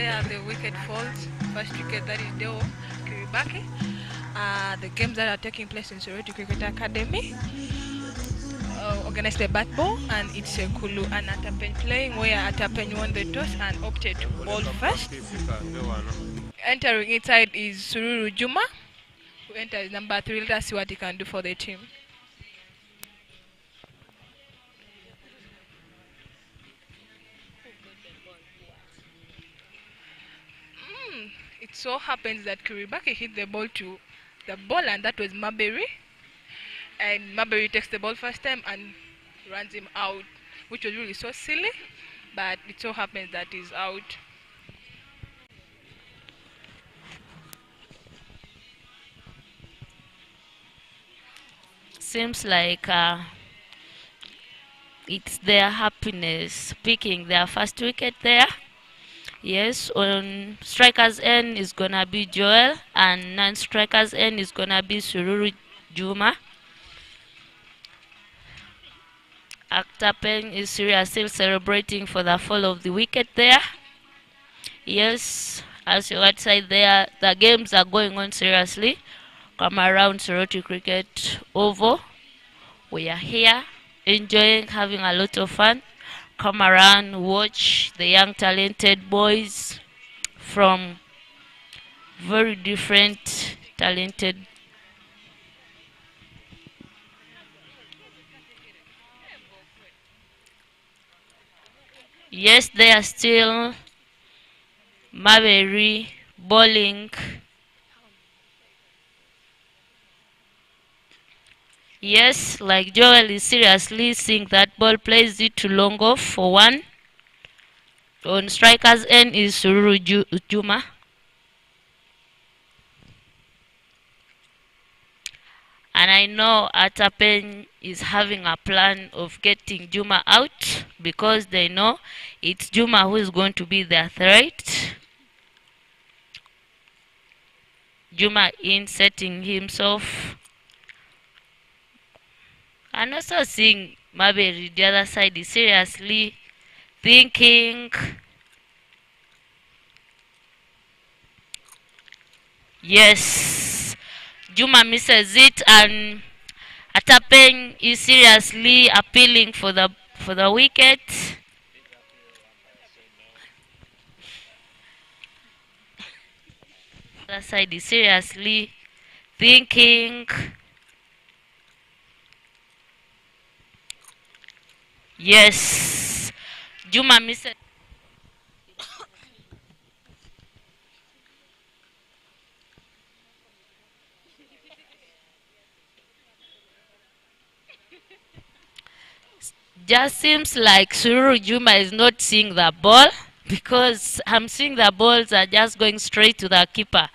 there the wicket falls. First wicket, that is Deo Kiribaki. The games that are taking place in Sorority Cricket Academy, organized the Batball, and it's a Kulu and Atapen playing, where Atapen won the toss and opted to bowl first. Entering inside is Sururu Juma, who enters number 3. Let's see what he can do for the team. It so happens that Kiribaki hit the ball to the ball, and that was Marbury. And Marbury takes the ball first time and runs him out, which was really so silly, but it so happens that he's out. Seems like it's their happiness picking their first wicket there. Yes, on strikers end is gonna be Joel, and non-strikers end is gonna be Sururu Juma. Aktapen is seriously celebrating for the fall of the wicket there. Yes, as you outside there, the games are going on seriously. Come around Sorority Cricket Oval. We are here enjoying, having a lot of fun. Come around, watch the young talented boys from very different talented. Yes, they are still Marbury bowling. Yes, like Joel is seriously seeing that ball, plays it to long off for 1. On strikers end is Sururu Juma. And I know Atapen is having a plan of getting Juma out, because they know it's Juma who is going to be their threat. Juma in setting himself. And also seeing Marbury the other side is seriously thinking. Yes, Juma misses it, and Atapen is seriously appealing for the wicket. The other side is seriously thinking. Yes, Juma misses. Just seems like Sururu Juma is not seeing the ball, because I'm seeing the balls are just going straight to the keeper.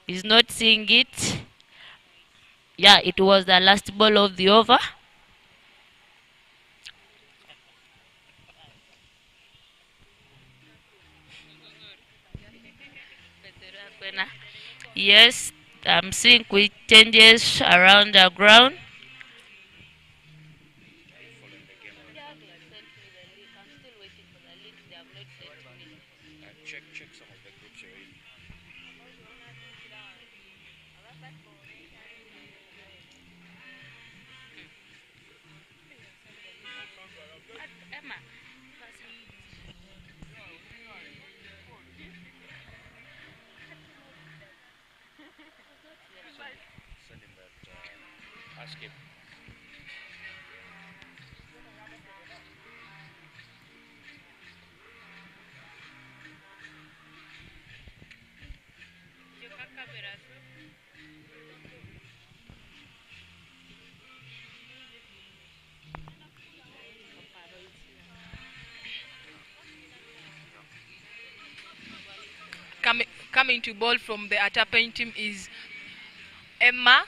He's not seeing it. Yeah, it was the last ball of the over. Yes, I'm seeing quick changes around the ground. Check some of the groups you're in. Send him that. Ask him. Coming to ball from the Atapen team is Emma.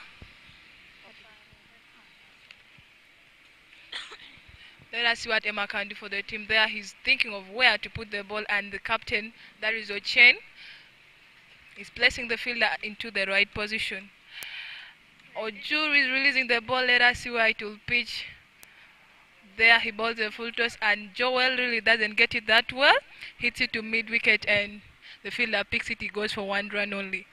Let us see what Emma can do for the team there. He's thinking of where to put the ball, and the captain, that is Ochen, is placing the fielder into the right position. Oju is releasing the ball. Let us see where it will pitch. There he bowls a full toss, and Joel really doesn't get it that well. Hits it to mid wicket, and The fielder picks it, he goes for 1 run only.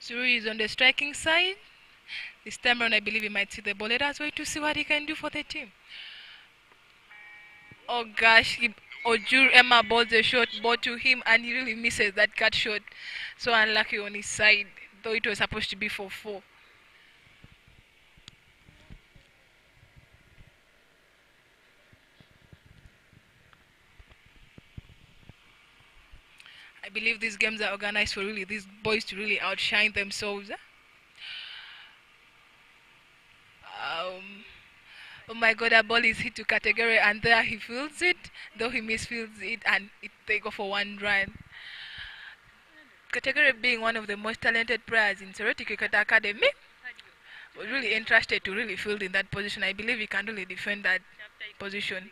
Suri is on the striking side. This time around, I believe he might see the ball. Let us wait to see what he can do for the team. Oh gosh, Ojur Emma balls a short ball to him and he really misses that cut shot. So unlucky on his side, though it was supposed to be for 4. I believe these games are organized for really these boys to really outshine themselves. Oh my god, a ball is hit to category and there he fields it, though he misfields it and they go for 1 run. Category being one of the most talented players in Soroti Cricket Academy, was really interested to really field in that position. I believe he can really defend that position.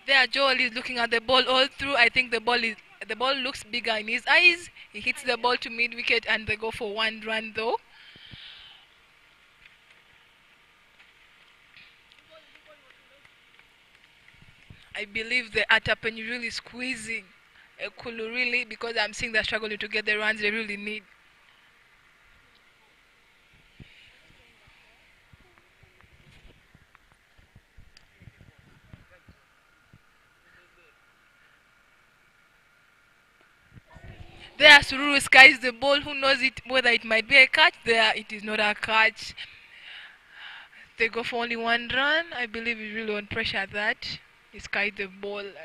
There, Joel is looking at the ball all through. I think the ball looks bigger in his eyes. He hits the ball to mid wicket and they go for 1 run though. I believe the Atapen really squeezing Kulu really because I'm seeing they're struggling to get the runs they really need. There, Sururu skies the ball. Who knows it whether it might be a catch? There, it is not a catch. They go for only 1 run. I believe he's really on pressure at that. He skies the ball. And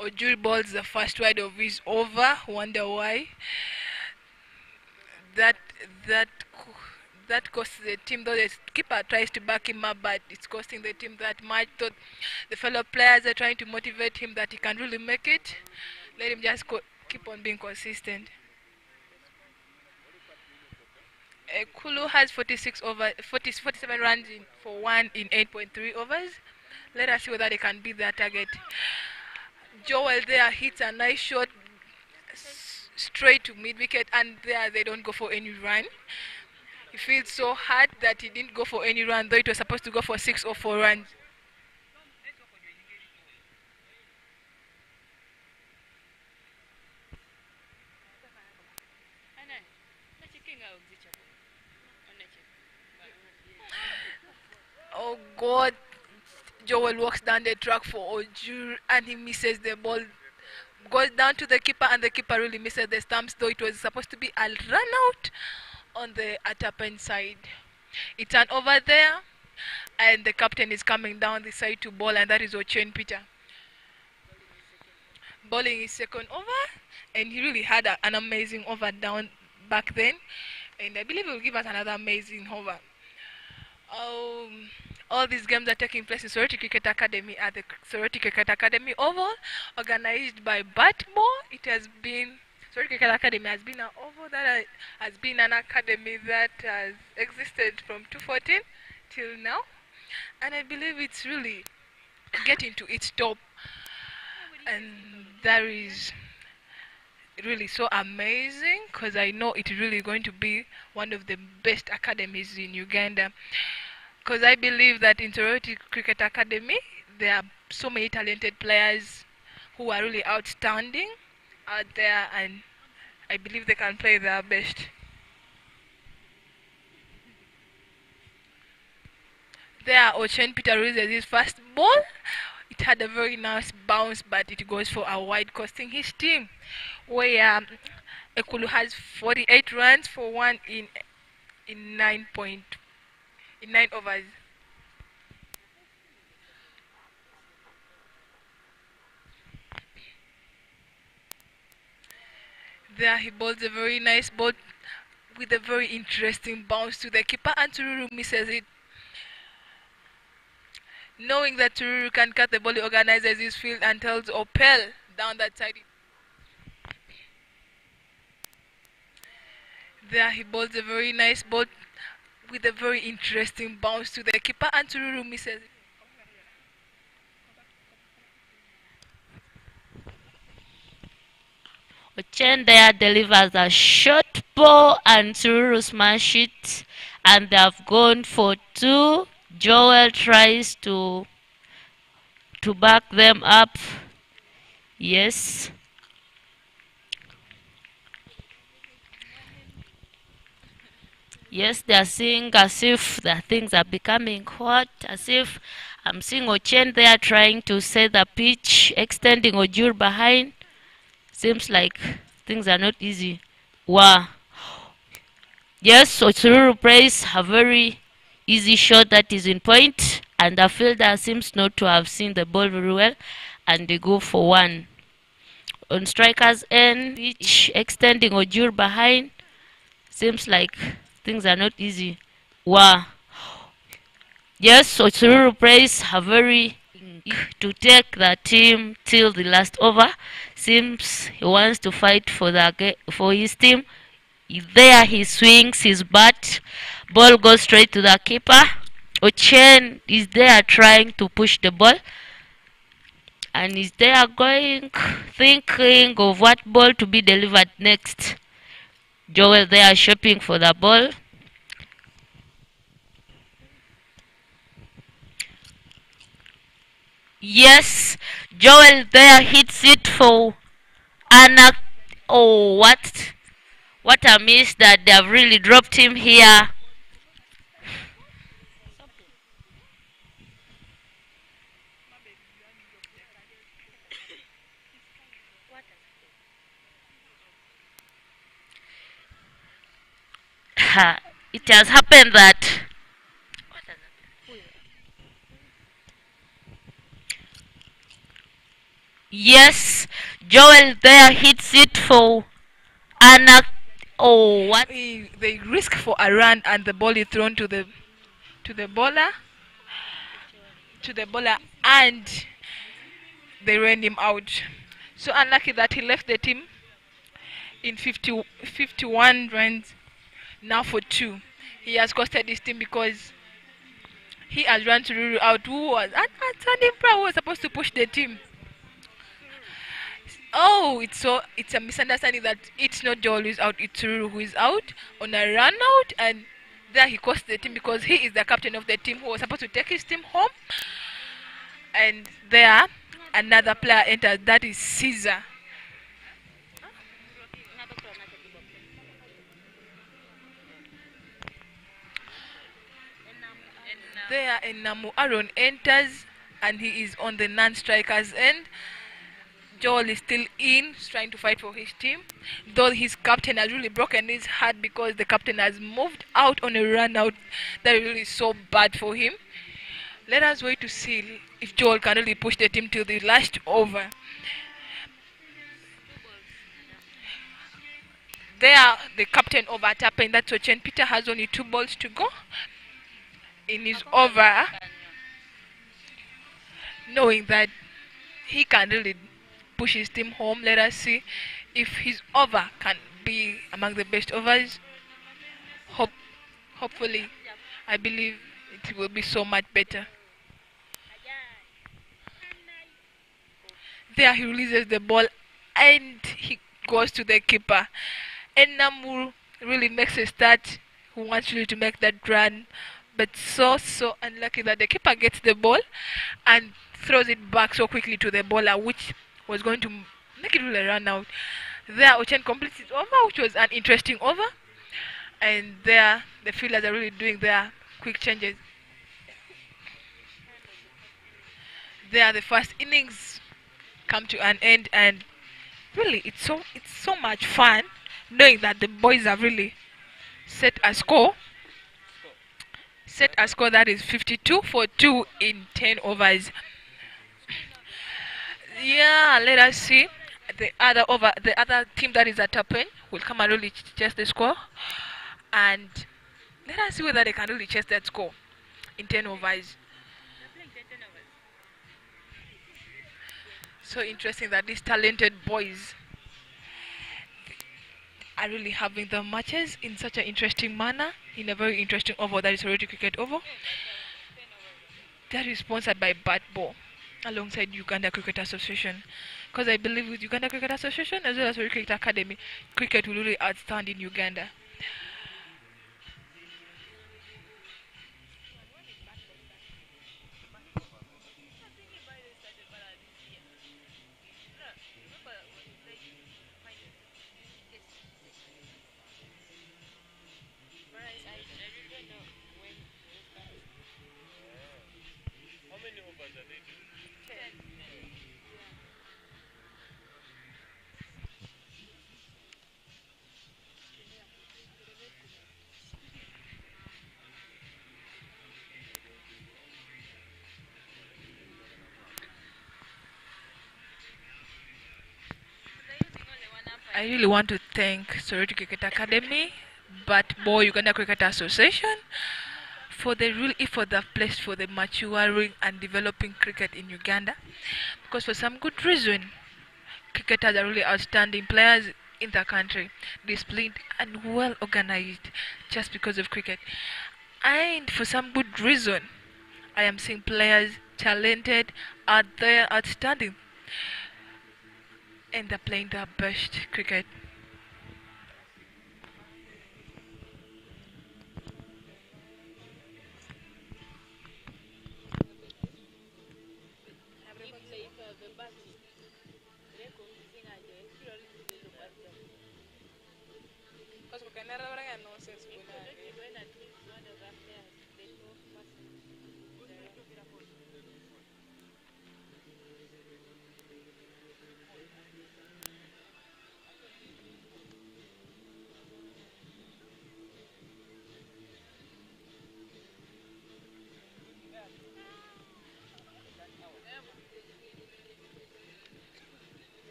Ojuri balls the first wide of his over. Wonder why. That that that costs the team. Though the keeper tries to back him up, but it's costing the team that much. So the fellow players are trying to motivate him that he can really make it. Let him just keep on being consistent. Kulu has 47 runs for 1 in 8.3 overs. Let us see whether they can beat their target. Joel there hits a nice shot straight to mid wicket, and there they don't go for any run. He feels so hard that he didn't go for any run, though it was supposed to go for 6 or 4 runs. Oh God, Joel walks down the track for Ojur and he misses the ball. Goes down to the keeper and the keeper really misses the stumps, though it was supposed to be a run out on the Atapen side. It's an over there and the captain is coming down the side to bowl, and that is Ochen Peter. Bowling his second over, and he really had an amazing over down back then, and I believe he will give us another amazing over. All these games are taking place in Soroti Cricket Academy at the Soroti Cricket Academy Oval, organized by Batball. It has been Soroti Cricket Academy has been an oval that has been an academy that has existed from 2014 till now, and I believe it's really getting to its top, and that is really so amazing because I know it's really going to be one of the best academies in Uganda. Because I believe that in Soroti Cricket Academy, there are so many talented players who are really outstanding out there, and I believe they can play their best. There, Ochen Peter releases his first ball. It had a very nice bounce, but it goes for a wide, costing his team. Where Ekulu has 48 runs for 1 in 9 overs. There he bowls a very nice ball with a very interesting bounce to the keeper, and Tururu misses it. Knowing that Tururu can cut the ball, he organizes his field and tells Opel down that side. There he bowls a very nice ball with a very interesting bounce to the keeper, and Tururu misses it. Ochen there delivers a short ball and Sururu smash it, and they have gone for two. Joel tries to back them up. Yes. Yes, they are seeing as if the things are becoming hot, as if I'm seeing Ochen there trying to set the pitch, extending Ojur behind. Seems like things are not easy. Wow. Yes, Otsururu plays a very easy shot that is in point, and the fielder seems not to have seen the ball very well, and they go for one. On striker's end, each extending Ojur behind. Seems like things are not easy. Wow. Yes, Otsururu plays a very to take the team till the last over. Seems he wants to fight for his team. There he swings his bat. Ball goes straight to the keeper. Ochen is there trying to push the ball. And is there going, thinking of what ball to be delivered next. Joel there shopping for the ball. Yes, Joel there hits it for Anna. Oh, what a miss that they have really dropped him here. It has happened that yes, Joel there hits it for Anna. Oh, what? They risk for a run, and the ball is thrown to the bowler, and they ran him out. So unlucky that he left the team in 51 runs. Now for two, he has costed his team because he has run Tururu out, who was who was supposed to push the team. Oh, it's a misunderstanding that it's not Joel who is out, it's Tururu who is out on a run out, and there he cost the team because he is the captain of the team who was supposed to take his team home. And there another player enters, that is Caesar. There Enamu Aaron enters, and he is on the non-striker's end. Joel is still in, trying to fight for his team, though his captain has really broken his heart because the captain has moved out on a run out that really is so bad for him. Let us wait to see if Joel can really push the team till the last over. There, the captain overtapping, that's Ochen Peter, has only 2 balls to go in his over, knowing that he can really push his team home. Let us see if his over can be among the best overs. Hopefully, I believe it will be so much better. There he releases the ball and he goes to the keeper. And Namu really makes a start, who wants really to make that run, but so unlucky that the keeper gets the ball and throws it back so quickly to the bowler, which was going to make it really run out. There Ochen completes it over, which was an interesting over, and there the fielders are really doing their quick changes. There the first innings come to an end, and really it's so much fun knowing that the boys have really set a score that is 52 for 2 in 10 overs. Yeah, let us see. the other team that is at top end will come and really chase the score, and let us see whether they can really chase that score in 10 overs. So interesting that these talented boys are really having the matches in such an interesting manner, in a very interesting oval that is already cricket oval. That is sponsored by Batball alongside Uganda Cricket Association. Because I believe with Uganda Cricket Association as well as Cricket Academy, cricket will really outstand in Uganda. How many overs are they doing? I really want to thank Sorority Cricket Academy, Batball Uganda Cricket Association for the real effort they've placed for the maturing and developing cricket in Uganda. Because for some good reason, cricketers are really outstanding players in the country, disciplined and well organized just because of cricket. And for some good reason, I am seeing players talented out there outstanding and they're playing their best cricket.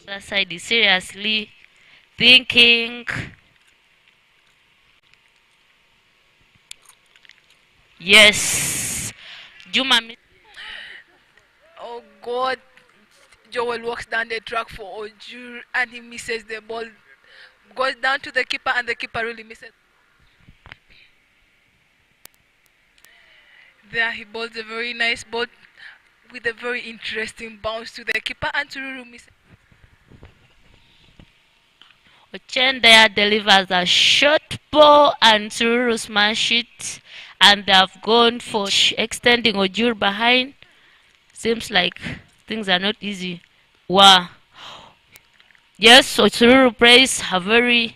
The side is seriously thinking. Yes. Juma. Oh God, Joel walks down the track for Ojur and he misses the ball. Goes down to the keeper and the keeper really misses. There he bowls a very nice ball with a very interesting bounce to the keeper and Tururu misses. Ochen there delivers a short ball and Sururu smash it, and they've gone for extending Ojur behind. Seems like things are not easy. Wow. Yes, so Sururu plays a very.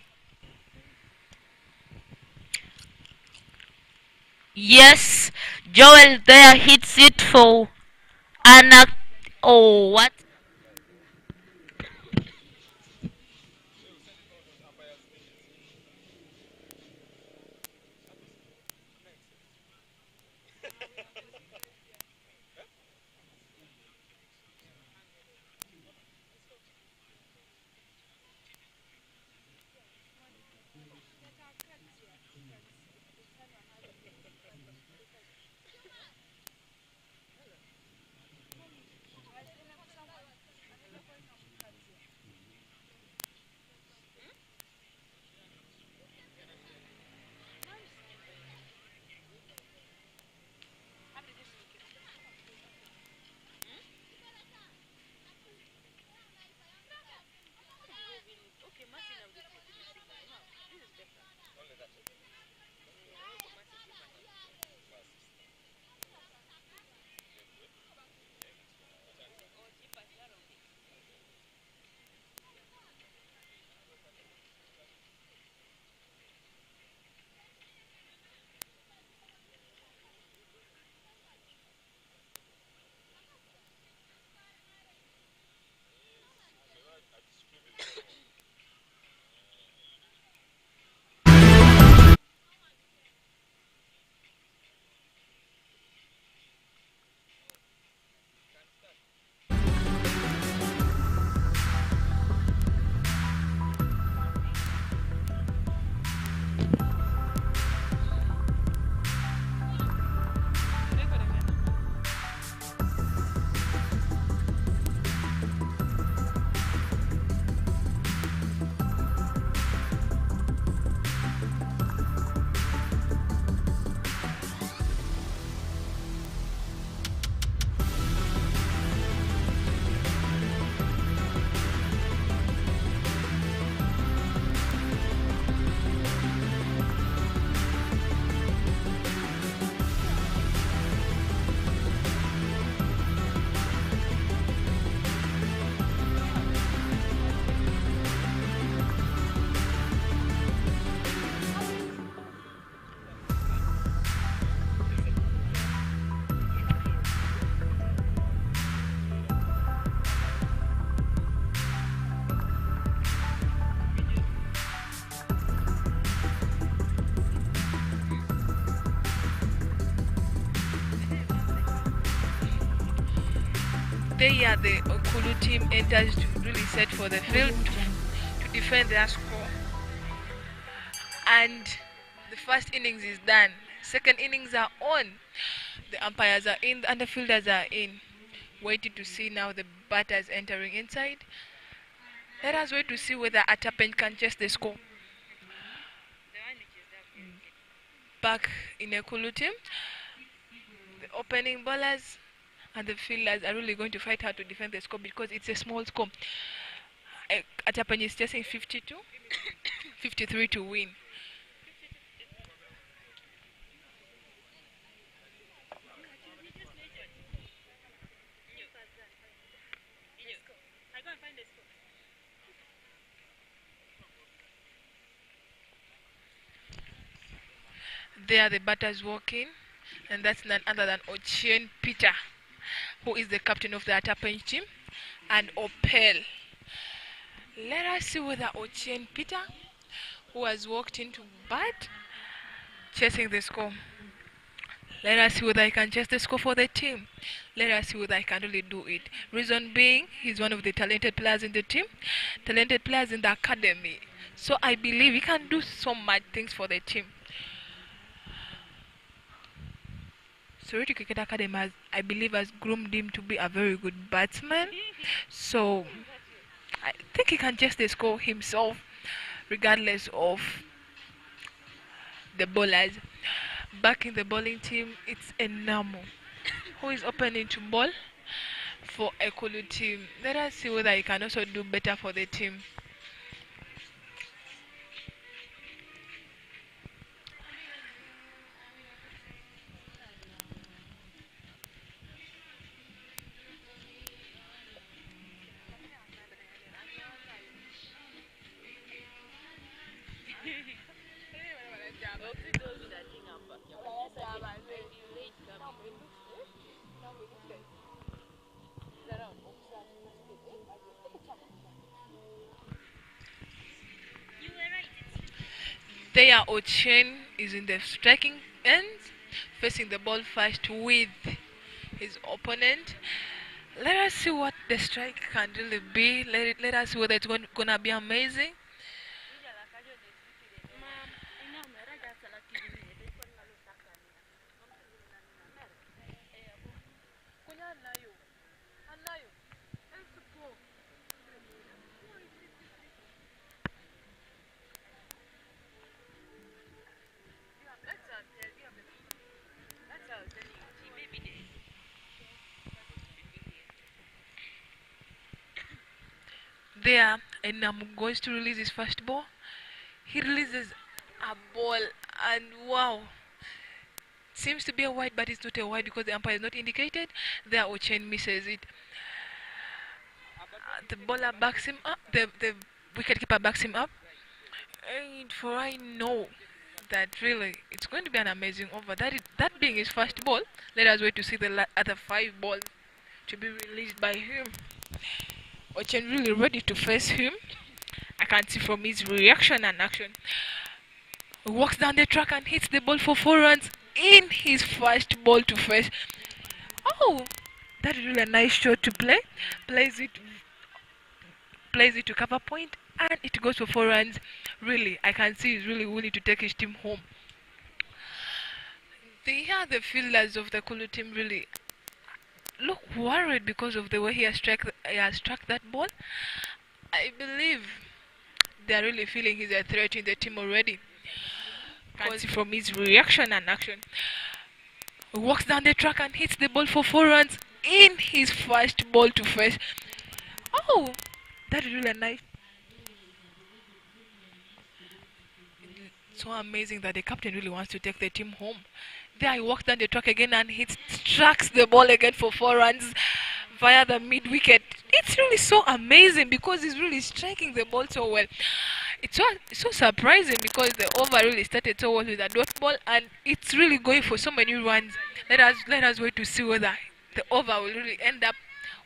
Yes, Joel there hits it for Anna. Oh, what? There, the Okulu team enters to really set for the field to defend their score. And the first innings is done. Second innings are on. The umpires are in and the fielders are in. Waiting to see now the batters entering inside. Let us wait to see whether Atapen can chase the score. Back in a Kulu team, the opening bowlers and the fielders are really going to fight hard to defend the score because it's a small score. Atapen is chasing 52, 53 to win. There the batters walking, and that's none other than Ochien Peter, who is the captain of the Atapen team, and Opel. Let us see whether Ochien Peter, who has walked into bat, chasing the score. Let us see whether he can chase the score for the team. Let us see whether he can really do it. Reason being, he's one of the talented players in the team, talented players in the academy. So I believe he can do so much things for the team. Sorority Cricket Academy, I believe, has groomed him to be a very good batsman. So I think he can chase the score himself, regardless of the bowlers. Back in the bowling team, it's Enamo, who is opening to bowl for Ekulu team. Let us see whether he can also do better for the team. There, Ochen is in the striking end, facing the ball first with his opponent. Let us see what the strike can really be. Let us see whether it's gonna be amazing. There, and I'm going to release his first ball. He releases a ball, and wow, seems to be a wide, but it's not a wide because the umpire is not indicated. There, Ochen misses it. The bowler backs him up. The wicketkeeper backs him up, and for I know that really it's going to be an amazing over. That being his first ball. Let us wait to see the other 5 balls to be released by him. Ochen really ready to face him. I can see from his reaction and action. He walks down the track and hits the ball for 4 runs in his first ball to face. Oh, that is really a nice shot to play. Plays it to cover point, and it goes for 4 runs. Really, I can see he's really willing to take his team home. The fielders of the Kulu team really look worried because of the way he has struck that ball. I believe they are really feeling he's a threat in the team already. Can see from his reaction and action. He walks down the track and hits the ball for 4 runs in his first ball to face. Oh, that is really nice. So amazing that the captain really wants to take the team home. There he walks down the track again and strikes the ball again for 4 runs via the mid wicket. It's really so amazing because he's really striking the ball so well. It's so surprising because the over really started so well with a dot ball, and it's really going for so many runs. Let us wait to see whether the over will really end up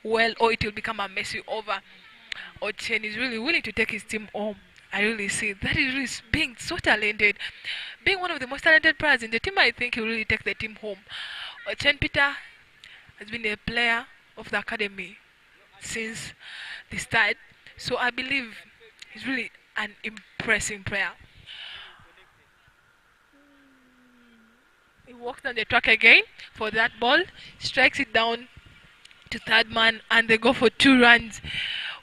well or it will become a messy over. Ochen is really willing to take his team home. I really see that is really being so talented. Being one of the most talented players in the team, I think he will really take the team home. Ochen Peter has been a player of the academy since the start. So I believe it's really an impressive player. He walks on the track again for that ball, strikes it down to third man, and they go for 2 runs.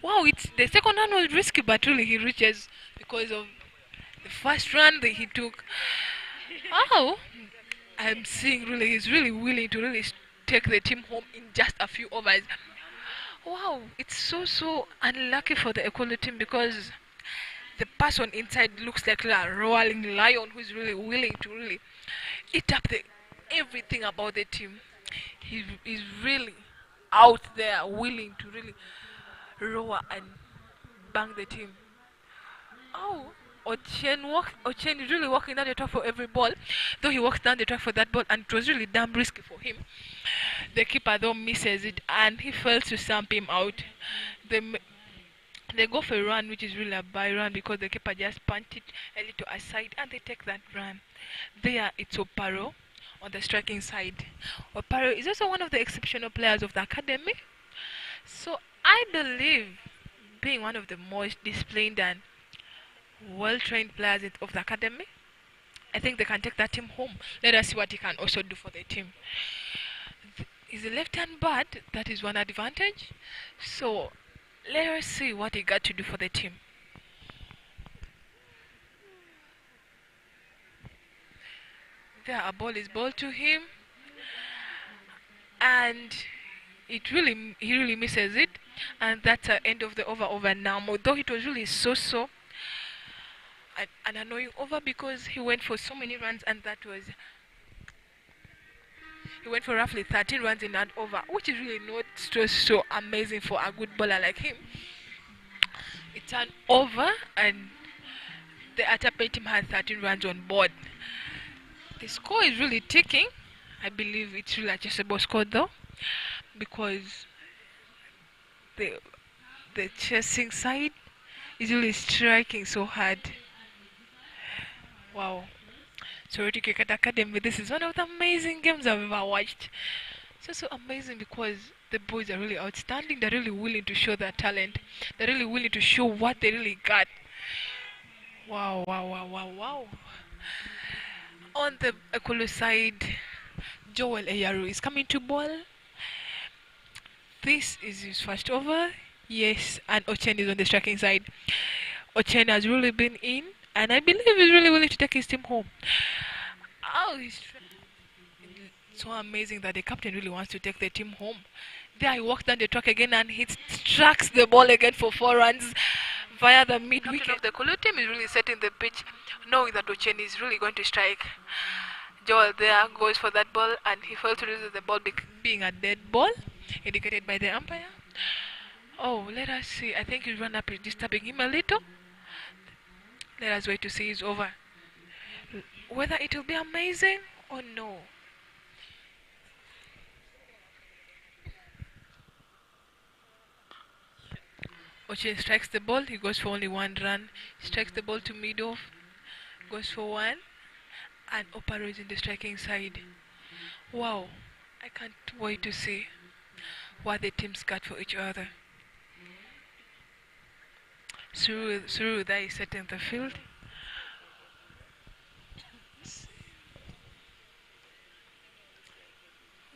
Wow, it's the second run was risky, but really he reaches because of the first run that he took. Oh, I'm seeing really he's really willing to really take the team home in just a few overs. Wow, it's so unlucky for the Ekolo team because the person inside looks like a roaring lion who's really willing to really eat up the everything about the team. He's really out there willing to really roar and bang the team. Oh, Ochen is really walking down the track for every ball. Though he walks down the track for that ball and it was really damn risky for him. The keeper though misses it and he fails to stamp him out. They, they go for a run which is really a bye run because the keeper just punched it a little aside and they take that run. There it's Oparo on the striking side. Oparo is also one of the exceptional players of the academy. So I believe being one of the most disciplined and well-trained players of the academy, I think they can take that team home. Let us see what he can also do for the team. He's a left-hand bat, that is one advantage. So let us see what he got to do for the team. There, a ball is balled to him, and he really misses it, and that's the end of the over now. Although it was really so an annoying over because he went for so many runs, and that was he went for roughly 13 runs in that over, which is really not so amazing for a good bowler like him. It's an over, and the Atape team had 13 runs on board. The score is really ticking. I believe it's really a chaseable score though, because the chasing side is really striking so hard. Wow. Sorority Cricket Academy, this is one of the amazing games I've ever watched. So amazing because the boys are really outstanding. They're really willing to show their talent. They're really willing to show what they really got. Wow. On the Ekolo side, Joel Eyaru is coming to ball. This is his first over. Yes, and Ochen is on the striking side. Ochen has really been in, and I believe he's really willing to take his team home. Oh, so amazing that the captain really wants to take the team home. There he walks down the track again and he strikes the ball again for 4 runs via the mid-wicket. Of the Kulu team is really setting the pitch, knowing that Ochen is really going to strike. Joel there goes for that ball and he fails to release the ball being a dead ball, indicated by the umpire. Oh, let us see. I think his run-up is disturbing him a little. Let us wait to see his over. Whether it will be amazing or no. Ochen strikes the ball, he goes for only 1 run. Strikes the ball to mid-off, goes for 1. And Oparo is in the striking side. Wow, I can't wait to see what the teams got for each other. Suru there is setting the field.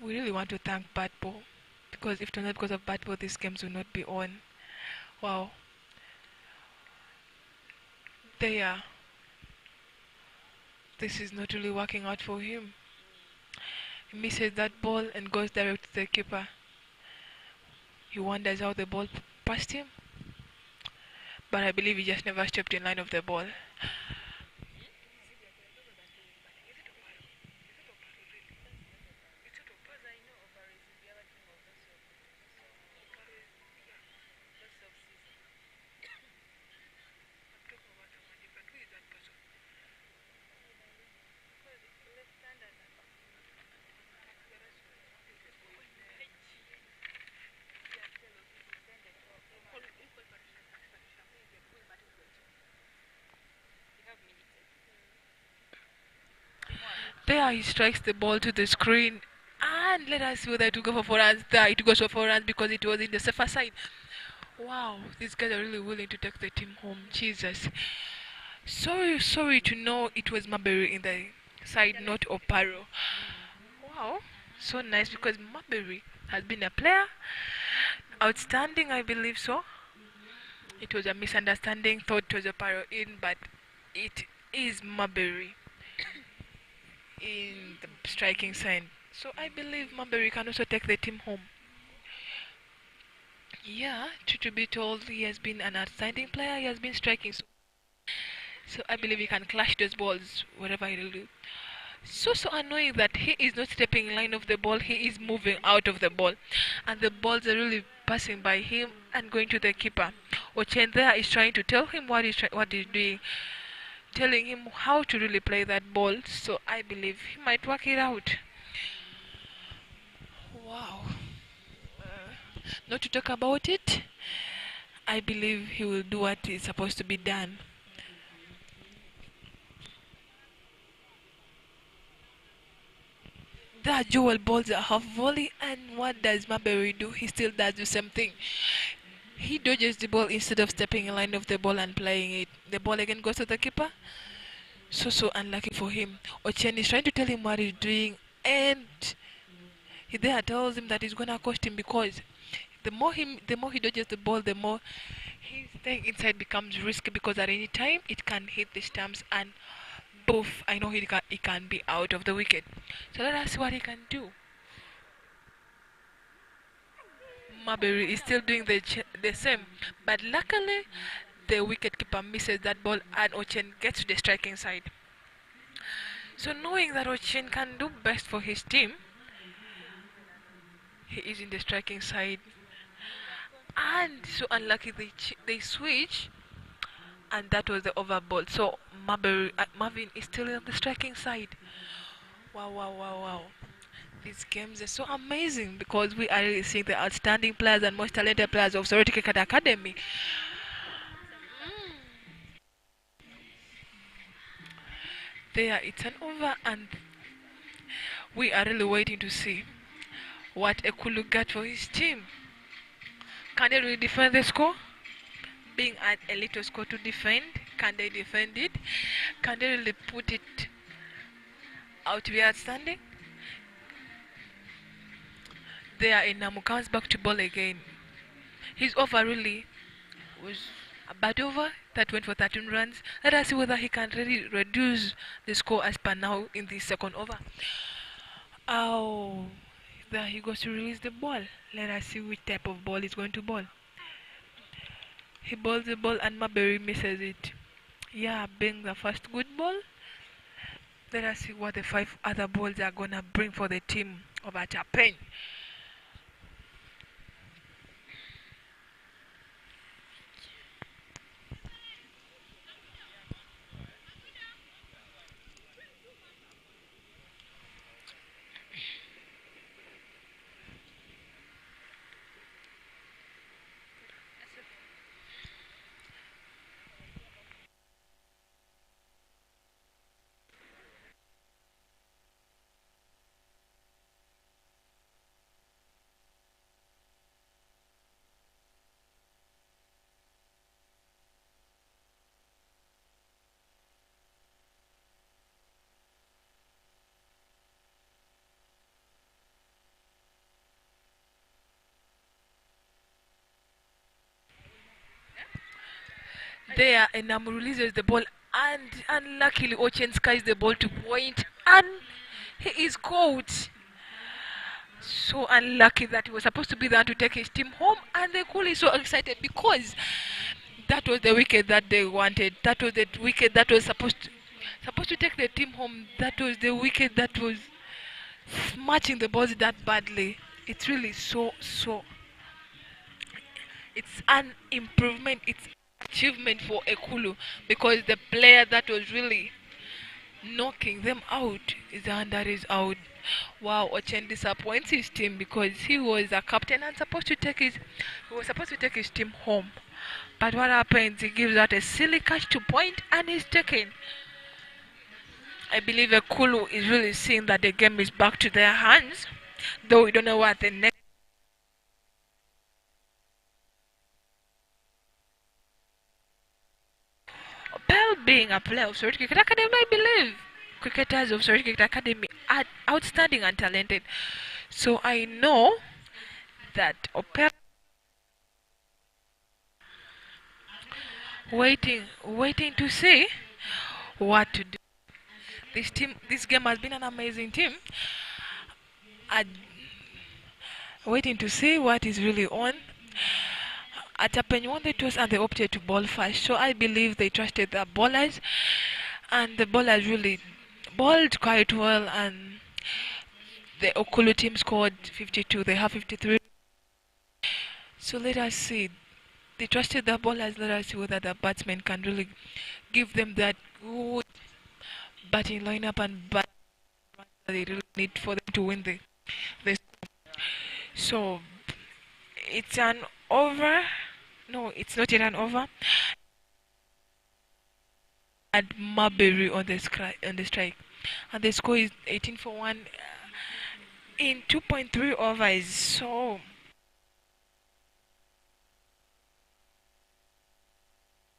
We really want to thank Batball, because if not because of Batball, these games will not be on. Wow. There. This is not really working out for him. He misses that ball and goes direct to the keeper. He wonders how the ball passed him, but I believe he just never stepped in line of the ball. There he strikes the ball to the screen, And let us see whether it will go for 4 runs. There, it goes for 4 runs because it was in the safer side. Wow, these guys are really willing to take the team home. Jesus. Sorry to know it was Marbury in the side, not Oparo. Wow, so nice because Marbury has been a player. Outstanding, I believe so. It was a misunderstanding, thought it was Oparo in, but it is Marbury in the striking side. So I believe Marbury can also take the team home. Yeah, truth to be told, he has been an outstanding player. He has been striking. So I believe he can clash those balls, whatever he'll do. So annoying that he is not stepping in line of the ball. He is moving out of the ball. And the balls are really passing by him and going to the keeper. Ochen there is trying to tell him what he's doing. Telling him how to really play that ball. So I believe he might work it out. Wow. Not to talk about it, I believe he will do what is supposed to be done. That Joel balls a half volley, and what does Marbury do? He still does the same thing. He dodges the ball instead of stepping in line of the ball and playing it. The ball again goes to the keeper. So unlucky for him. Ochen is trying to tell him what he's doing, and he there tells him that it's gonna cost him because the more he dodges the ball, the more his staying inside becomes risky because at any time it can hit the stumps and poof, I know he can be out of the wicket. So let us see what he can do. Marbury is still doing the same, but luckily the wicketkeeper misses that ball and Ochen gets to the striking side. So knowing that Ochen can do best for his team, he is in the striking side. And so unlucky they switch, and that was the over ball. So Marvin is still on the striking side. Wow. These games are so amazing because we are really seeing the outstanding players and most talented players of Sorority Cricket Academy. There, it's an over, and we are really waiting to see what Ekulu got for his team. Can they really defend the score? Being at a little score to defend, can they defend it? Can they really put it out to be outstanding? There, Inamu comes back to ball again. His over really was a bad over that went for 13 runs. Let us see whether he can really reduce the score as per now in the second over. Oh, there he goes to release the ball. Let us see which type of ball he's going to bowl. He bowls the ball and Marbury misses it. Yeah, being the first good ball. Let us see what the 5 other balls are gonna bring for the team of Atapen. There, Enamu releases the ball, and unluckily Ochen skies the ball to point, and he is caught. So unlucky that he was supposed to be there to take his team home, and the cool is so excited because that was the wicket that they wanted. That was the wicket that was supposed to take the team home. That was the wicket that was smashing the balls that badly. It's really so. It's an improvement. It's achievement for Ekulu because the player that was really knocking them out is the one that is out. Wow, Ochen disappoints his team because he was a captain and he was supposed to take his team home. But what happens? He gives out a silly catch to point and he's taken. I believe Ekulu is really seeing that the game is back to their hands. though we don't know what the next. Bell being a player of Surrey Cricket Academy, I believe cricketers of Surrey Cricket Academy are outstanding and talented. So I know that Opel waiting to see what to do. This game has been an amazing team. Waiting to see what is really on. Atapen won the toss and they opted to bowl first. So I believe they trusted the bowlers, and the bowlers really bowled quite well. And the Okulu team scored 52. They have 53. So let us see. They trusted the bowlers. Let us see whether the batsmen can really give them that good batting lineup and bat that they really need for them to win the. So it's an over. No, it's not yet an over. And Marbury on the strike, and the score is 18 for 1 in 2.3 overs. So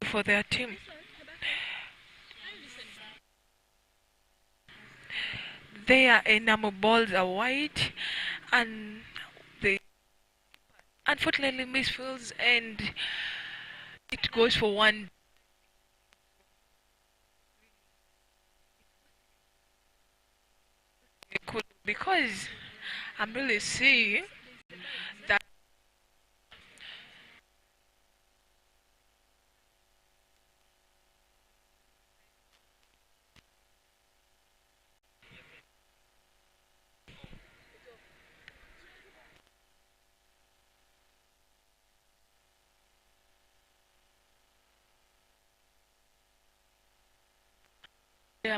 for their team, their enamel balls are white, and they unfortunately misfields, and it goes for one. Because I'm really seeing that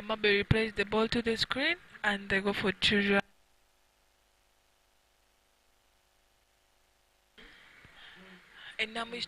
Marbury plays the ball to the screen, and they go for children. Enamel is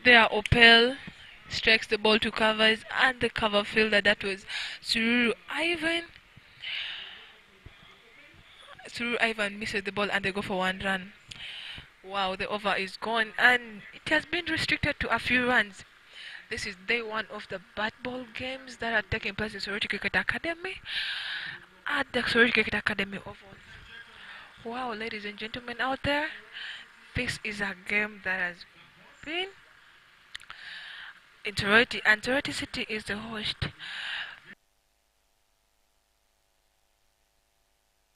there. Opel strikes the ball to covers, and the cover fielder, that was Sururu Ivan. Sururu Ivan misses the ball, and they go for one run. Wow, the over is gone, and it has been restricted to a few runs. This is day one of the Batball games that are taking place in Sorority Cricket Academy at the Sorority Cricket Academy Oval. Wow, ladies and gentlemen out there, this is a game that has been in Sorority, and Sorority City is the host.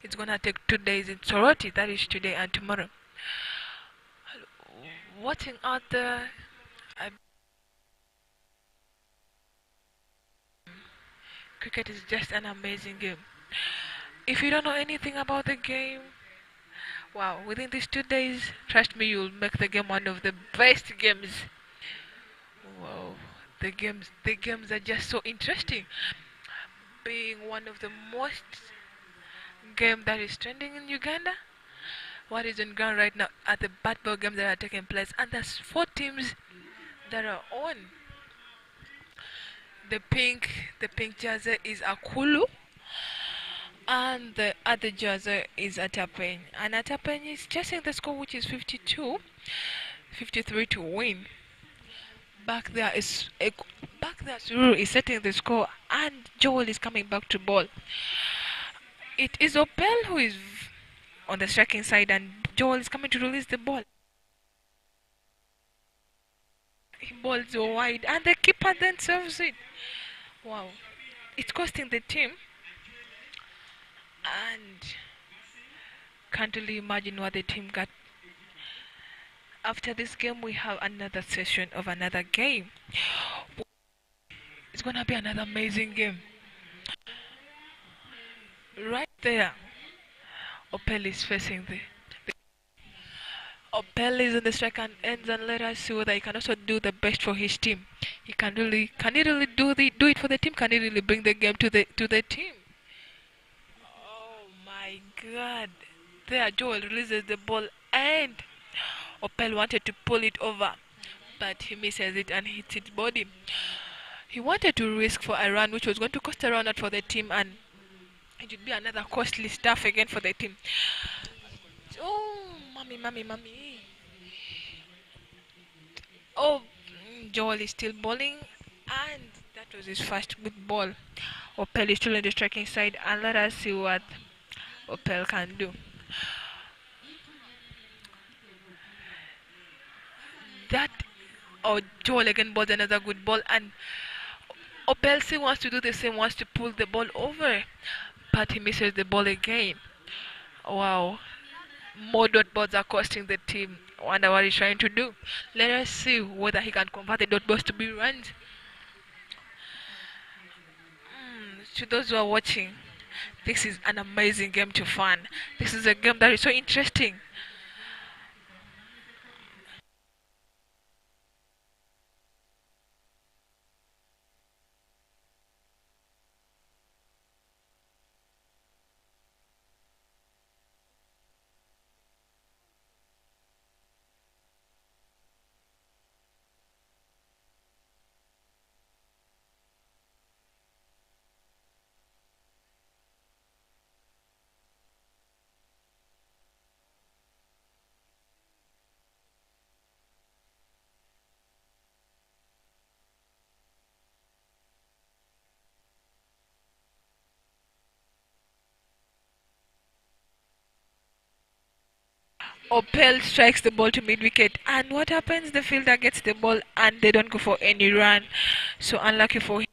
It's gonna take 2 days in Sorority, that is today and tomorrow. Watching out there, cricket is just an amazing game. If you don't know anything about the game, wow, within these 2 days, trust me, you'll make the game one of the best games. Wow, the games are just so interesting. Being one of the most game that is trending in Uganda. What is on ground right now are the Batball games that are taking place, and there's 4 teams that are on. The pink jersey is Akulu, and the other jersey is Atapen. And Atapen is chasing the score, which is 53 to win. Back there Sururu is setting the score, and Joel is coming back to ball. It is Opel who is on the striking side, and Joel is coming to release the ball. He balls wide, and the keeper then serves it. Wow, it's costing the team and can't really imagine what the team got. After this game, we have another session of another game. It's gonna be another amazing game. Right there, Opel is facing the Opel is in the strike and ends, and let us see whether he can also do the best for his team. Can he really do it for the team? Can he really bring the game to the team? Oh my God! There, Joel releases the ball, and Opel wanted to pull it over, but he misses it and hits his body. He wanted to risk for a run, which was going to cost a run out for the team, and it would be another costly stuff again for the team. Oh, mommy. Oh, Joel is still bowling, and that was his first good ball. Opel is still on the striking side, and let us see what Opel can do. That, oh, Joel again bowled another good ball, and Opel wants to do the same, wants to pull the ball over, but he misses the ball again. Wow, more dot balls are costing the team. Wonder what he's trying to do. Let us see whether he can convert the dot balls to be runs. To those who are watching, this is an amazing game to fun. This is a game that is so interesting. Opel strikes the ball to mid wicket, and what happens? The fielder gets the ball, and they don't go for any run. So unlucky for him.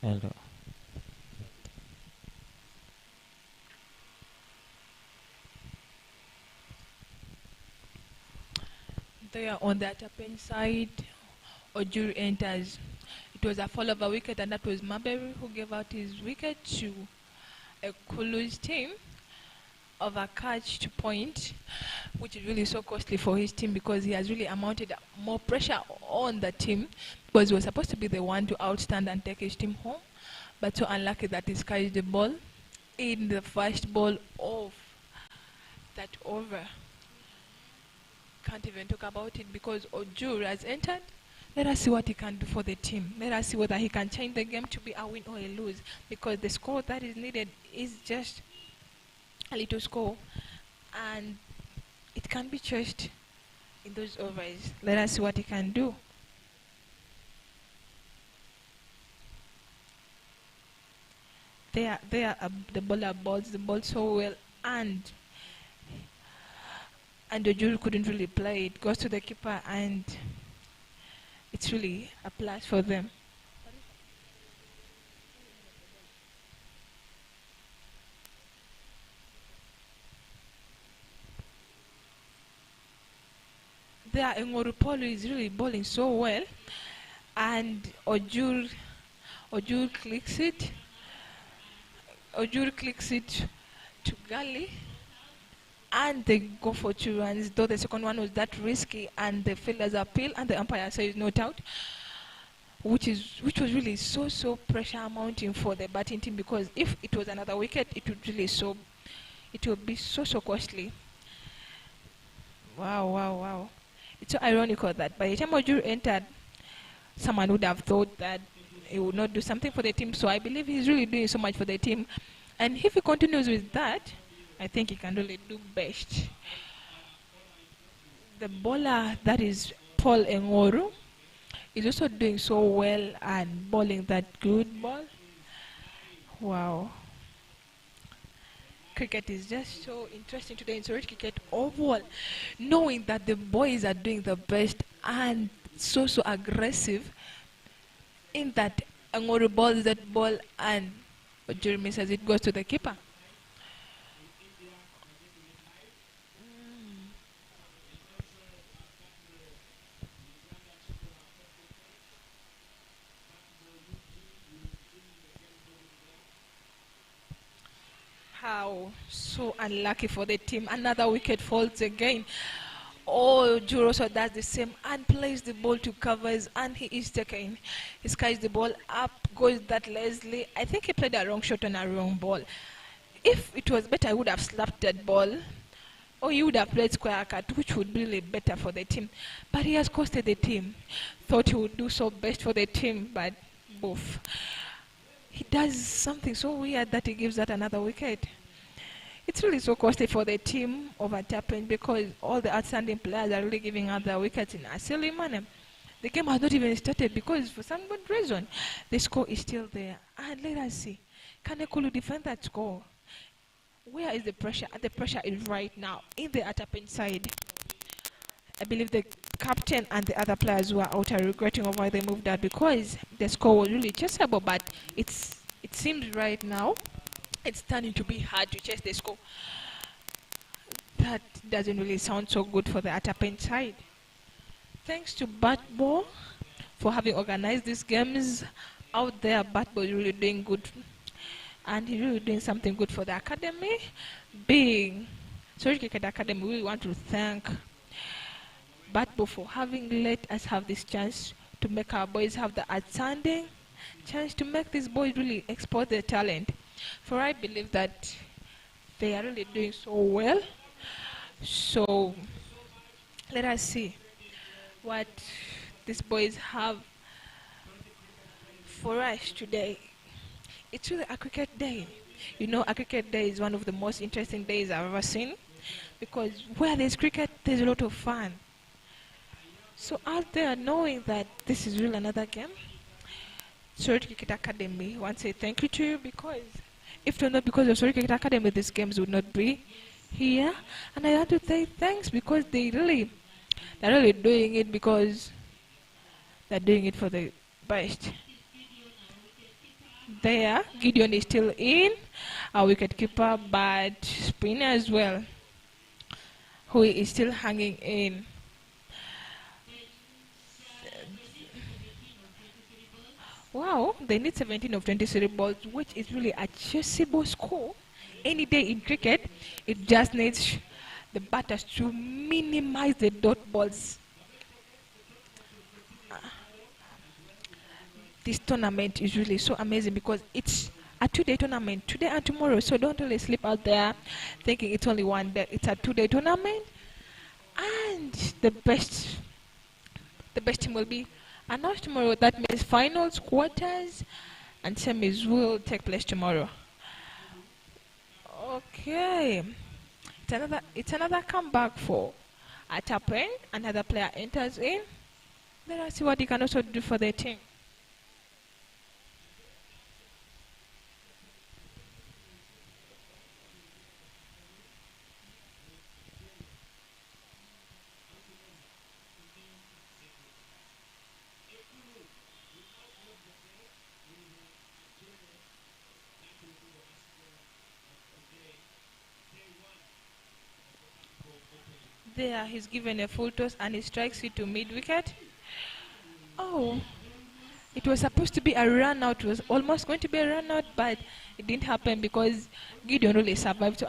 Hello. They are on the attacking side. Ojuru enters. It was a fall of a wicket, and that was Marbury who gave out his wicket to a Kulu's team of a catch to point, which is really so costly for his team because he has really amounted more pressure on the team because he was supposed to be the one to outstand and take his team home, but so unlucky that he skies the ball in the first ball of that over. Can't even talk about it because Ojur has entered. Let us see what he can do for the team. Let us see whether he can change the game to be a win or a lose because the score that is needed is just a little score and it can be changed in those overs. Let us see what he can do. The bowler balls the ball so well and the jury couldn't really play it. Goes to the keeper and it's really a plus for them. There, Ngorupolu is really bowling so well, and Ojur clicks it. Ojur clicks it to Gali, and they go for 2 runs. Though the second one was that risky, and the fielders appeal, and the umpire says not out, which was really so pressure mounting for the batting team because if it was another wicket, it would be so costly. Wow. It's so ironical that by the time Ojuru entered, someone would have thought that he would not do something for the team. So I believe he's really doing so much for the team. And if he continues with that, I think he can really do best. The bowler that is Paul Engoru is also doing so well and bowling that good ball. Wow. Cricket is just so interesting today in Surrey Cricket overall, knowing that the boys are doing the best and so aggressive in that Angoru balls that ball and Jeremy says it goes to the keeper. How so unlucky for the team. Another wicket falls again. Oh, Juroso does the same and plays the ball to covers and he is taken. He skies the ball up, goes that Leslie. I think he played a wrong shot on a wrong ball. If it was better, I would have slapped that ball. Or he would have played square cut, which would be really better for the team. But he has costed the team. Thought he would do so best for the team, but boof. He does something so weird that he gives that another wicket. It's really so costly for the team of Tapping because all the outstanding players are really giving out their wickets in a silly manner. The game has not even started because for some good reason the score is still there. And let us see, can Ekulu defend that score? Where is the pressure? The pressure is right now in the Tapping side. I believe the captain and the other players who are out are regretting of why they moved out because the score was really chaseable, but it seems right now it's turning to be hard to chase the score. That doesn't really sound so good for the attacking side. Thanks to Batball for having organized these games out there. Batball is really doing good and he's really doing something good for the academy. Being Surrey Cricket Academy, we want to thank Batball for having let us have this chance to make our boys have the outstanding chance to make these boys really export their talent. For I believe that they are really doing so well. So let us see what these boys have for us today. It's really a cricket day. You know, a cricket day is one of the most interesting days I've ever seen because where there's cricket, there's a lot of fun. So out there, knowing that this is really another game, Surrey Cricket Academy want to say thank you to you because if not because of Surrey Cricket Academy, these games would not be here. And I want to say thanks because they're really doing it because they're doing it for the best. There, Gideon is still in. Our wicket keeper, but spinner as well, who is still hanging in. Wow, they need 17 of 23 balls, which is really a chasable score. Any day in cricket, it just needs the batters to minimize the dot balls. This tournament is really so amazing because it's a 2-day tournament, today and tomorrow. So don't really sleep out there thinking it's only one day. It's a 2-day tournament, and the best team will be announced tomorrow. That means finals, quarters, and semis will take place tomorrow. Okay, it's another comeback for Atapen. Another player enters in. Let us see what he can also do for the team. There, he's given a full toss and he strikes it to mid wicket. Oh, it was supposed to be a run out. It was almost going to be a run out, but it didn't happen because Gideon really survived.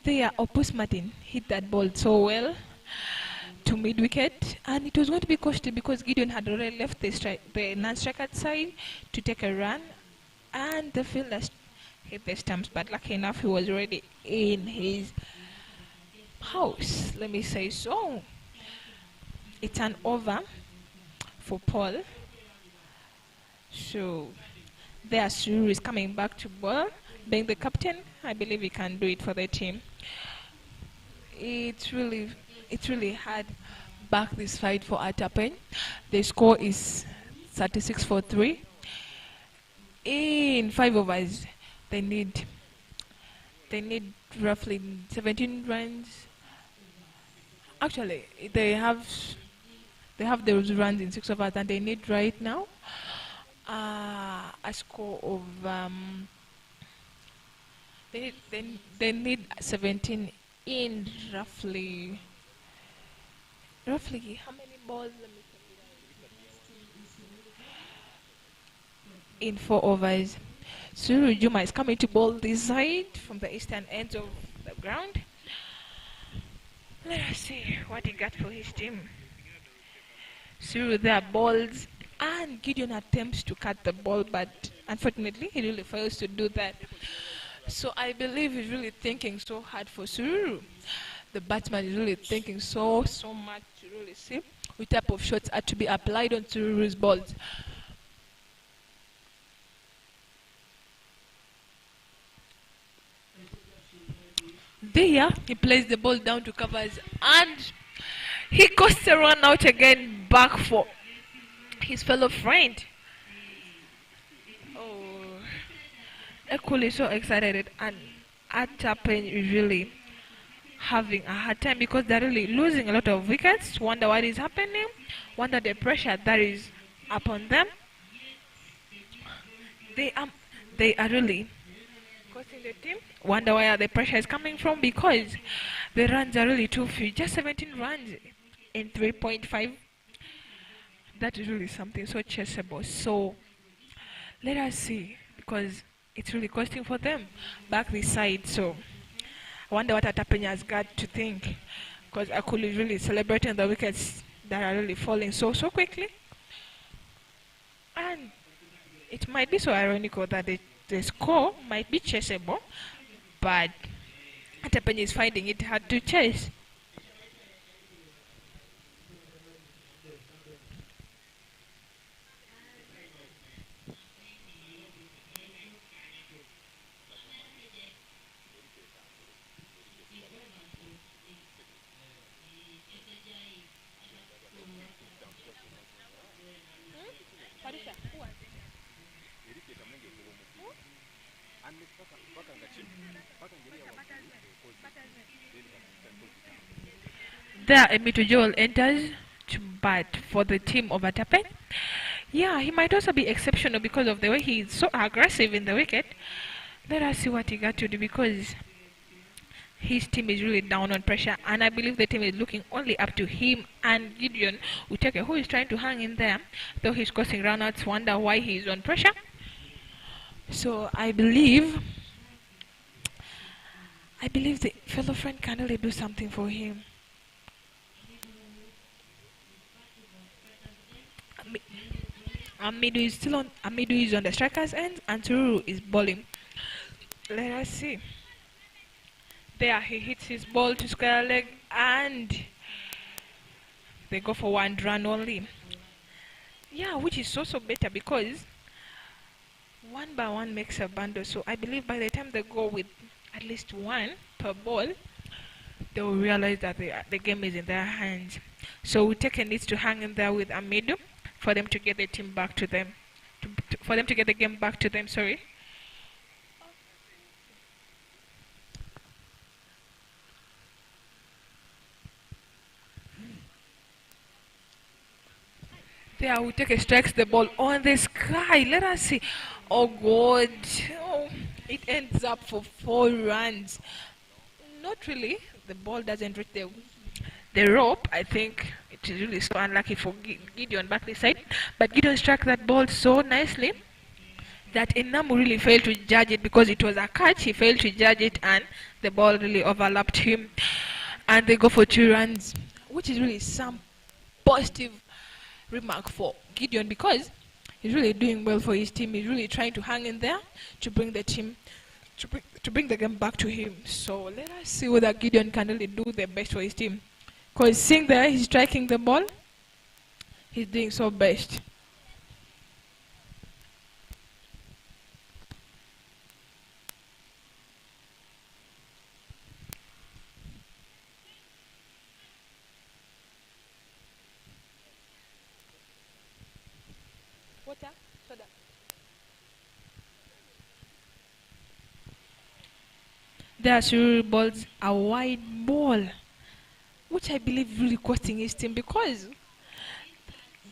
There, Opus Martin hit that ball so well to mid wicket, and it was going to be costly because Gideon had already left the non-striker side to take a run, and the fielder hit the stumps. But lucky enough, he was already in his house. Let me say so. It's an over for Paul. So there, Suru is coming back to ball, being the captain. I believe he can do it for the team. It's really hard back this fight for Atapen. The score is 36 for 3. In 5 overs, they need roughly 17 runs. Actually, they have those runs in 6 overs, and they need right now a score of they need 17 in roughly how many balls? Let me in 4 overs. Suru Juma is coming to bowl this side from the eastern end of the ground. Let us see what he got for his team. Suru there balls, and Gideon attempts to cut the ball, but unfortunately he really fails to do that. So I believe he's really thinking so hard for Suru. The batsman is really thinking so much to really see which type of shots are to be applied on Suru's balls. There, he plays the ball down to covers, and he costs a run out again back for his fellow friend. Oh, Ekul is so excited, and Atapen is really having a hard time because they're really losing a lot of wickets. Wonder what is happening. Wonder the pressure that is upon them. They are really costing the team. Wonder where the pressure is coming from because the runs are really too few. Just 17 runs in 3.5. That is really something so chaseable. So let us see because it's really costing for them back this side. So I wonder what Atapenya has got to think because Akulu is really celebrating the wickets that are really falling so quickly. And it might be so ironical that the score might be chaseable, but Atapenya is finding it hard to chase. There, Emito Joel enters to but for the team of Atape, yeah, he might also be exceptional because of the way he's so aggressive in the wicket. Let us see what he got to do because his team is really down on pressure, and I believe the team is looking only up to him and Gideon Uteke, who is trying to hang in there, though he's causing runouts. Wonder why he's on pressure. So I believe the fellow friend can really do something for him. Ami- Amidu is on the striker's end, and Tururu is bowling. Let us see. There he hits his ball to square leg, and they go for one run only. Yeah, which is also better because one by one makes a bundle. So I believe by the time they go with at least one per ball, they will realize that the game is in their hands. So Uteke needs to hang in there with Amidu for them to get the team back to them. For them to get the game back to them, sorry. There Uteke strikes the ball on the sky. Let us see. Oh God. Oh, it ends up for 4 runs. Not really. The ball doesn't reach the rope. I think it is really so unlucky for Gideon back this side. But Gideon struck that ball so nicely that Enamu really failed to judge it because it was a catch. He failed to judge it and the ball really overlapped him. And they go for 2 runs, which is really some positive remark for Gideon because he's really doing well for his team. He's really trying to hang in there to bring the team to bring the game back to him. So let us see whether Gideon can really do the best for his team. Because seeing there, he's striking the ball, he's doing so best. Water? Soda. There Sururi balls a wide ball, which I believe really costing his team because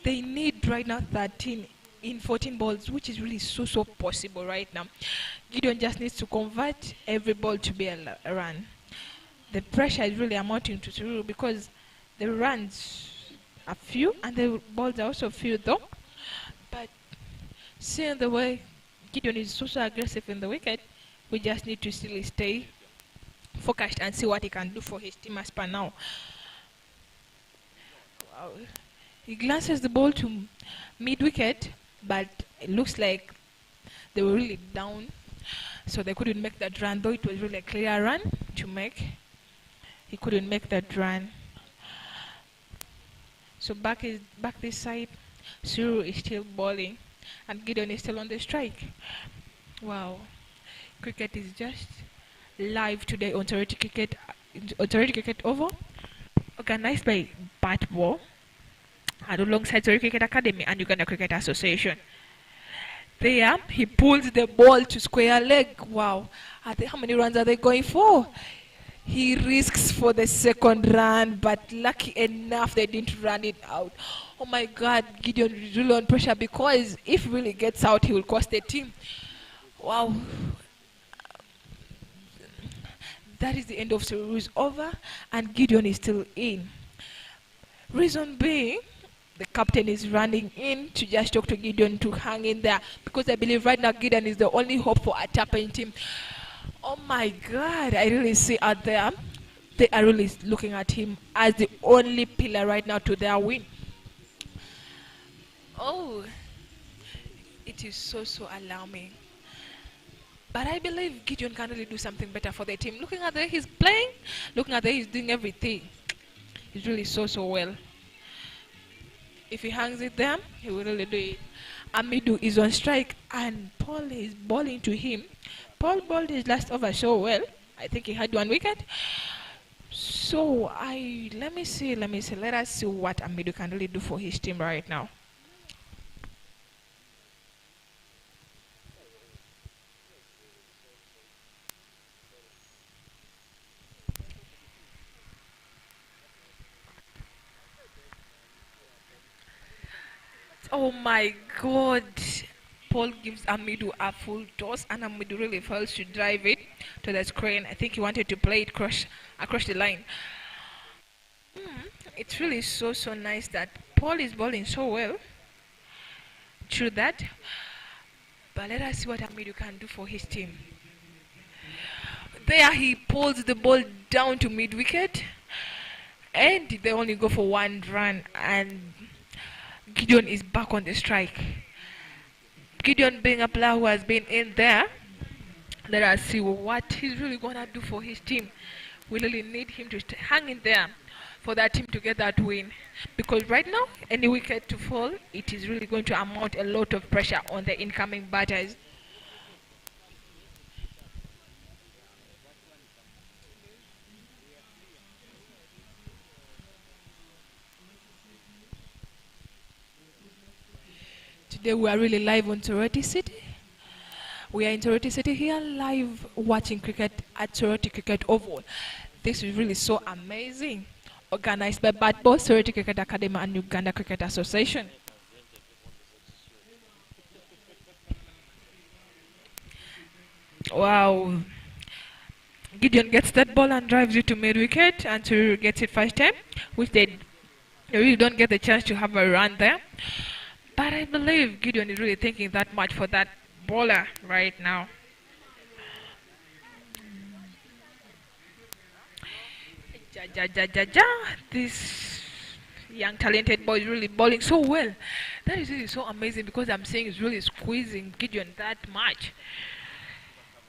they need right now 13 in 14 balls, which is really so possible right now. Gideon just needs to convert every ball to be a run. The pressure is really amounting to Sururu because the runs are few and the balls are also few though. But seeing the way Gideon is so aggressive in the wicket, we just need to still stay focused and see what he can do for his team as per now. Wow. He glances the ball to mid wicket, but it looks like they were really down, so they couldn't make that run. Though it was really a clear run to make, he couldn't make that run. So back this side, Suru is still bowling, and Gideon is still on the strike. Wow, cricket is just live today on Authority Cricket Over, organized by Batball and alongside Surrey Cricket Academy and Uganda Cricket Association. There, he pulls the ball to square leg. Wow. How many runs are they going for? He risks for the second run, but lucky enough they didn't run it out. Oh my God, Gideon is really on pressure because if he really gets out, he will cost the team. Wow. That is the end of series over, and Gideon is still in. Reason being, the captain is running in to just talk to Gideon to hang in there because I believe right now Gideon is the only hope for a tapping team. Oh my God, I really see out there. They are really looking at him as the only pillar right now to their win. Oh, it is so alarming. But I believe Gideon can really do something better for the team. Looking at the way he's playing, looking at the way he's doing everything, he's really so well. If he hangs it there, he will really do it. Amidu is on strike and Paul is bowling to him. Paul bowled his last over so well. I think he had 1 wicket. So let me see. Let us see what Amidu can really do for his team right now. Oh my god. Paul gives Amidu a full toss and Amidu really fails to drive it to the screen. I think he wanted to play it across the line. It's really so nice that Paul is bowling so well. True that. But let us see what Amidu can do for his team. There he pulls the ball down to mid wicket and they only go for one run and Gideon is back on the strike. Gideon being a player who has been in there, let us see what he's really gonna do for his team. We really need him to hang in there for that team to get that win. Because right now, any wicket to fall, it is really going to amount a lot of pressure on the incoming batters. Today we are really live on Toroti City. We are in Toroti City here live watching cricket at Toroti Cricket Oval. This is really so amazing. Organized by Batball, Toroti Cricket Academy and Uganda Cricket Association. Wow. Gideon gets that ball and drives it to mid wicket and to get it first time, which they really don't get the chance to have a run there. But I believe Gideon is really thinking that much for that bowler right now. Ja, ja, ja, ja, ja. This young talented boy is really bowling so well. That is really so amazing because I'm saying he's really squeezing Gideon that much.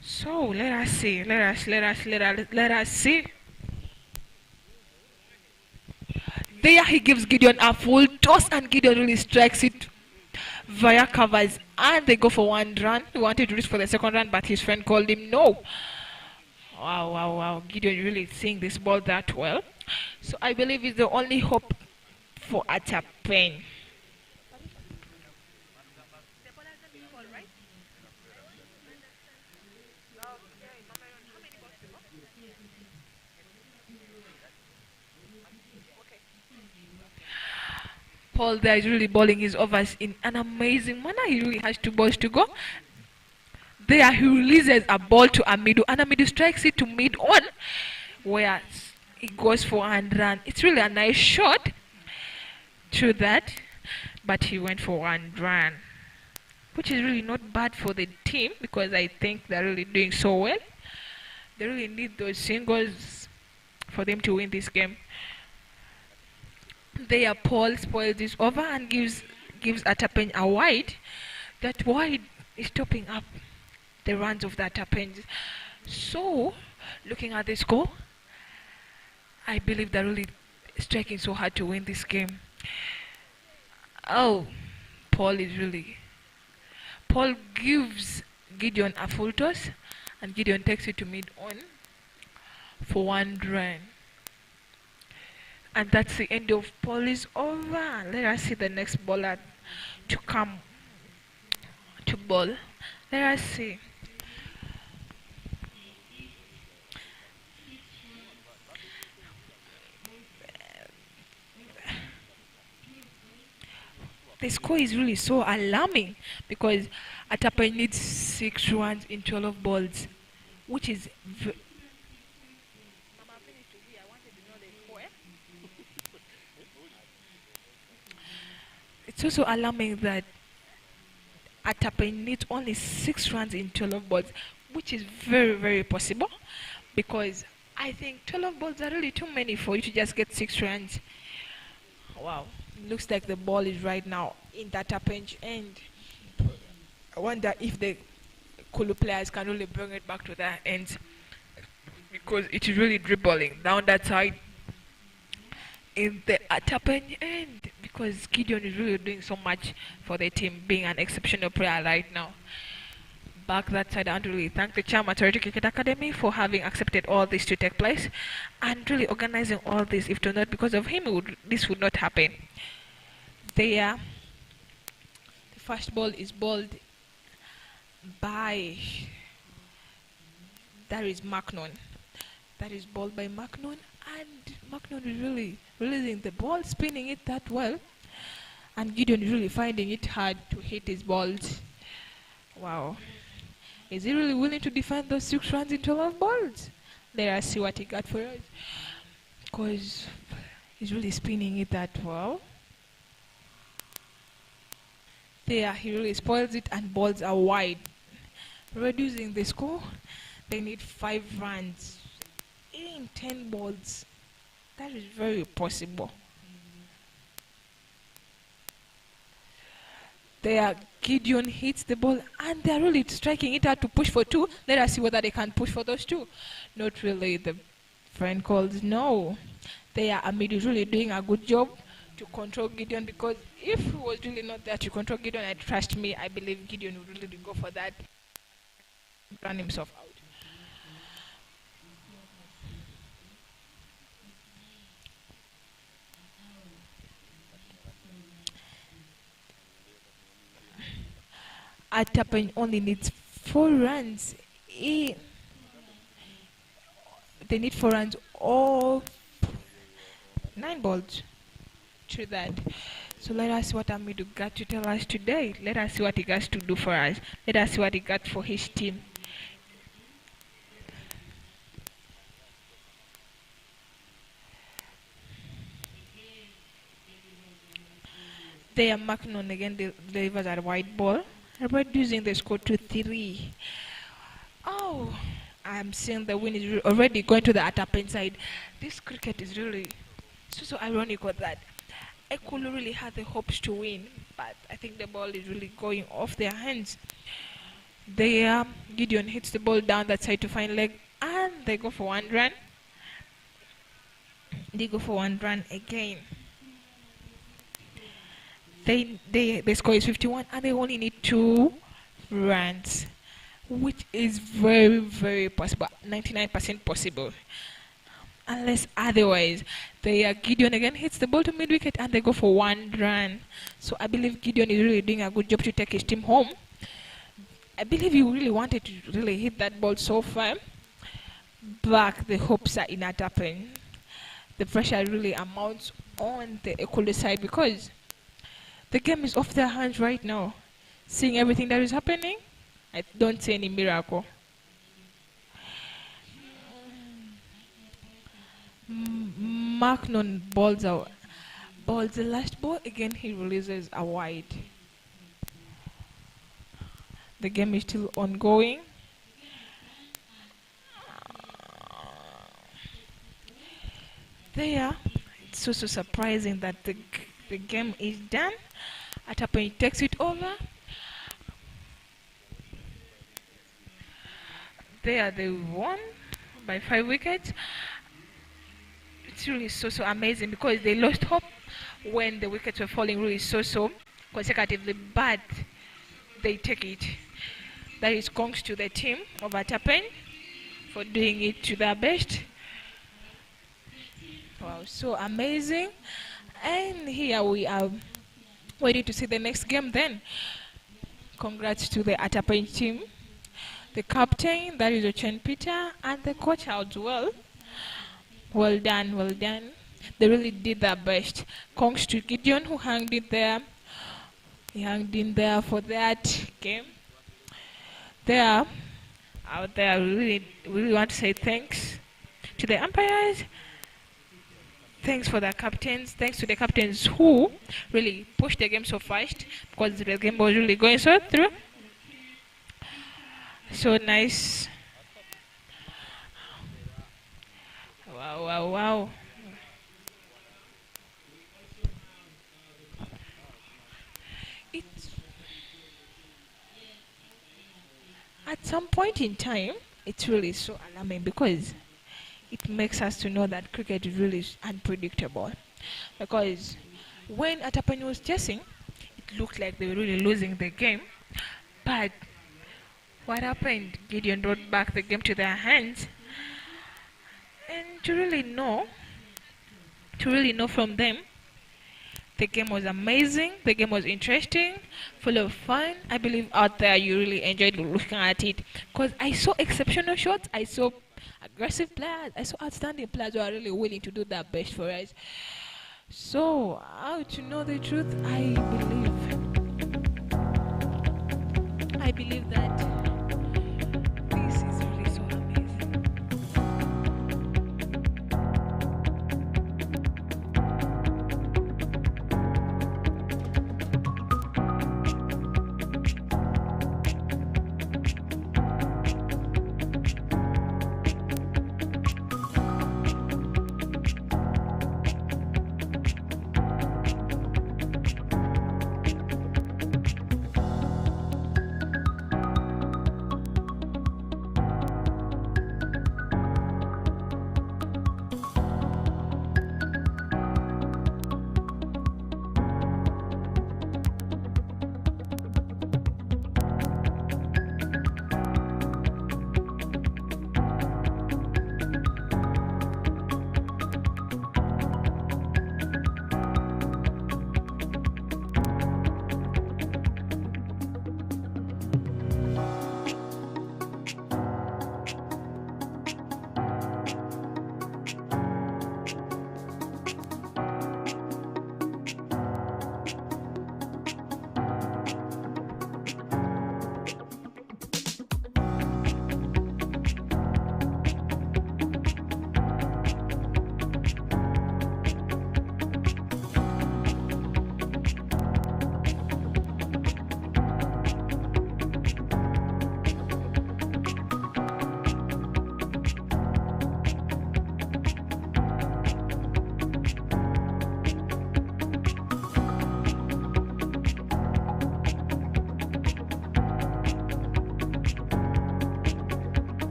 So let us see. Let us see. There he gives Gideon a full toss and Gideon really strikes it via covers and they go for one run. He wanted to reach for the second run but his friend called him no. Wow. Gideon really seeing this ball that well. So I believe it's the only hope for Atapen. Paul there is really bowling his overs in an amazing manner. He really has two balls to go. There he releases a ball to Amidu and Amidu strikes it to mid on where it goes for one run. It's really a nice shot. True that. But he went for one run. Which is really not bad for the team because I think they're really doing so well. They really need those singles for them to win this game. There Paul spoils this over and gives Atapen a wide. That wide is topping up the runs of the Atapen. So, looking at the score, I believe they're really striking so hard to win this game. Oh, Paul gives Gideon a full toss and Gideon takes it to mid on for one run. And that's the end of Paul is over. Let us see the next bowler to come to bowl. Let us see. The score is really so alarming because Atapen needs 6 runs in 12 balls, which is it's also alarming that Atapen needs only 6 runs in 12 balls, which is very possible because I think 12 balls are really too many for you to just get 6 runs. Wow, looks like the ball is right now in that Atapen's end. I wonder if the Kulu players can really bring it back to their ends because it is really dribbling down that side in the Atapen end because Gideon is really doing so much for the team, being an exceptional player right now. Back that side, I want to really thank the chairman of Toroti Cricket Academy for having accepted all this to take place and really organizing all this. If not because of him, this would not happen. There, the first ball is bowled by, that is Macnon. That is bowled by Macnon and Macnon is really releasing the ball, spinning it that well. and Gideon is really finding it hard to hit his balls. Wow. Is he really willing to defend those 6 runs in 12 balls? Let us see what he got for us. Because he's really spinning it that well. There, he really spoils it and balls are wide. Reducing the score, they need 5 runs in 10 balls. That is very possible. There, Gideon hits the ball and they're really striking it out to push for 2. Let us see whether they can push for those 2. Not really. The friend calls no. There, Amid is really doing a good job to control Gideon, because if he was really not there to control Gideon, I trust me, I believe Gideon would really go for that, run himself out. Atapen only needs 4 runs. They need 4 runs or 9 balls. True that. So let us see what Amidu got to tell us today. Let us see what he got to do for us. Let us see what he got for his team. They are marking on again, delivers a white ball, reducing the score to 3. Oh, I'm seeing the wind is already going to the Atapen side. This cricket is really so ironical that Ekulu really had the hopes to win, but I think the ball is really going off their hands. There, Gideon hits the ball down that side to find leg, and they go for 1 run. They go for 1 run again. The score is 51, and they only need 2 runs, which is very, very possible, 99% possible. Unless otherwise, Gideon again hits the ball to mid-wicket and they go for 1 run. So I believe Gideon is really doing a good job to take his team home. I believe he really wanted to really hit that ball so far. But the hopes are in Atapen. The pressure really amounts on the Ekolo side because the game is off their hands right now. Seeing everything that is happening, I don't see any miracle. Magnon balls out. Balls the last ball again. He releases a wide. The game is still ongoing. There, it's so surprising that the game is done. Atapen takes it over. There, they won by 5 wickets. It's really so amazing because they lost hope when the wickets were falling really so consecutively, but they take it. That is congrats to the team of Atapen for doing it to their best. Wow, so amazing. And here we are waiting to see the next game then. Congrats to the Atapen team, the captain, that is Ochen Peter, and the coach as well. Well done, well done. They really did their best. Congrats to Gideon who hung it there. He hung in there for that game. There, out there, really want to say thanks to the umpires. Thanks for the captains. Thanks to the captains who really pushed the game so fast because the game was really going so through. So nice. Wow. It's at some point in time, it's really so alarming because it makes us to know that cricket is really unpredictable. Because when Atapen was chasing, it looked like they were really losing the game. But what happened? Gideon brought back the game to their hands. And to really know from them, the game was amazing, the game was interesting, full of fun. I believe out there you really enjoyed looking at it because I saw exceptional shots, I saw aggressive players, I saw outstanding players who are really willing to do their best for us. So, how to know the truth? I believe that this is really so amazing.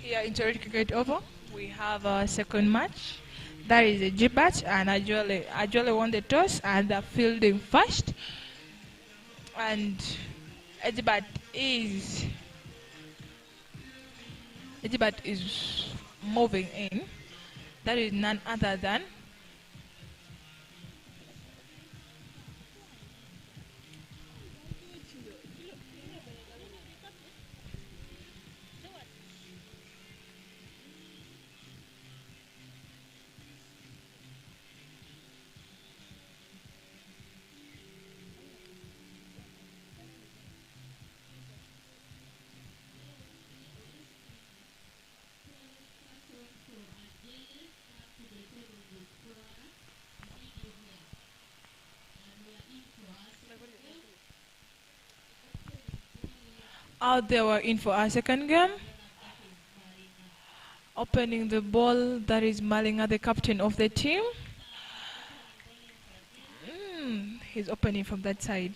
Here in Torrey Cricket Oval, we have our second match. That is Ejibat and Ajwele. Ajwele won the toss and they're fielding first. And Ejibat is Ejibat is moving in. That is none other than out there. We're in for our second game. Opening the ball, that is Malinga, the captain of the team. He's opening from that side.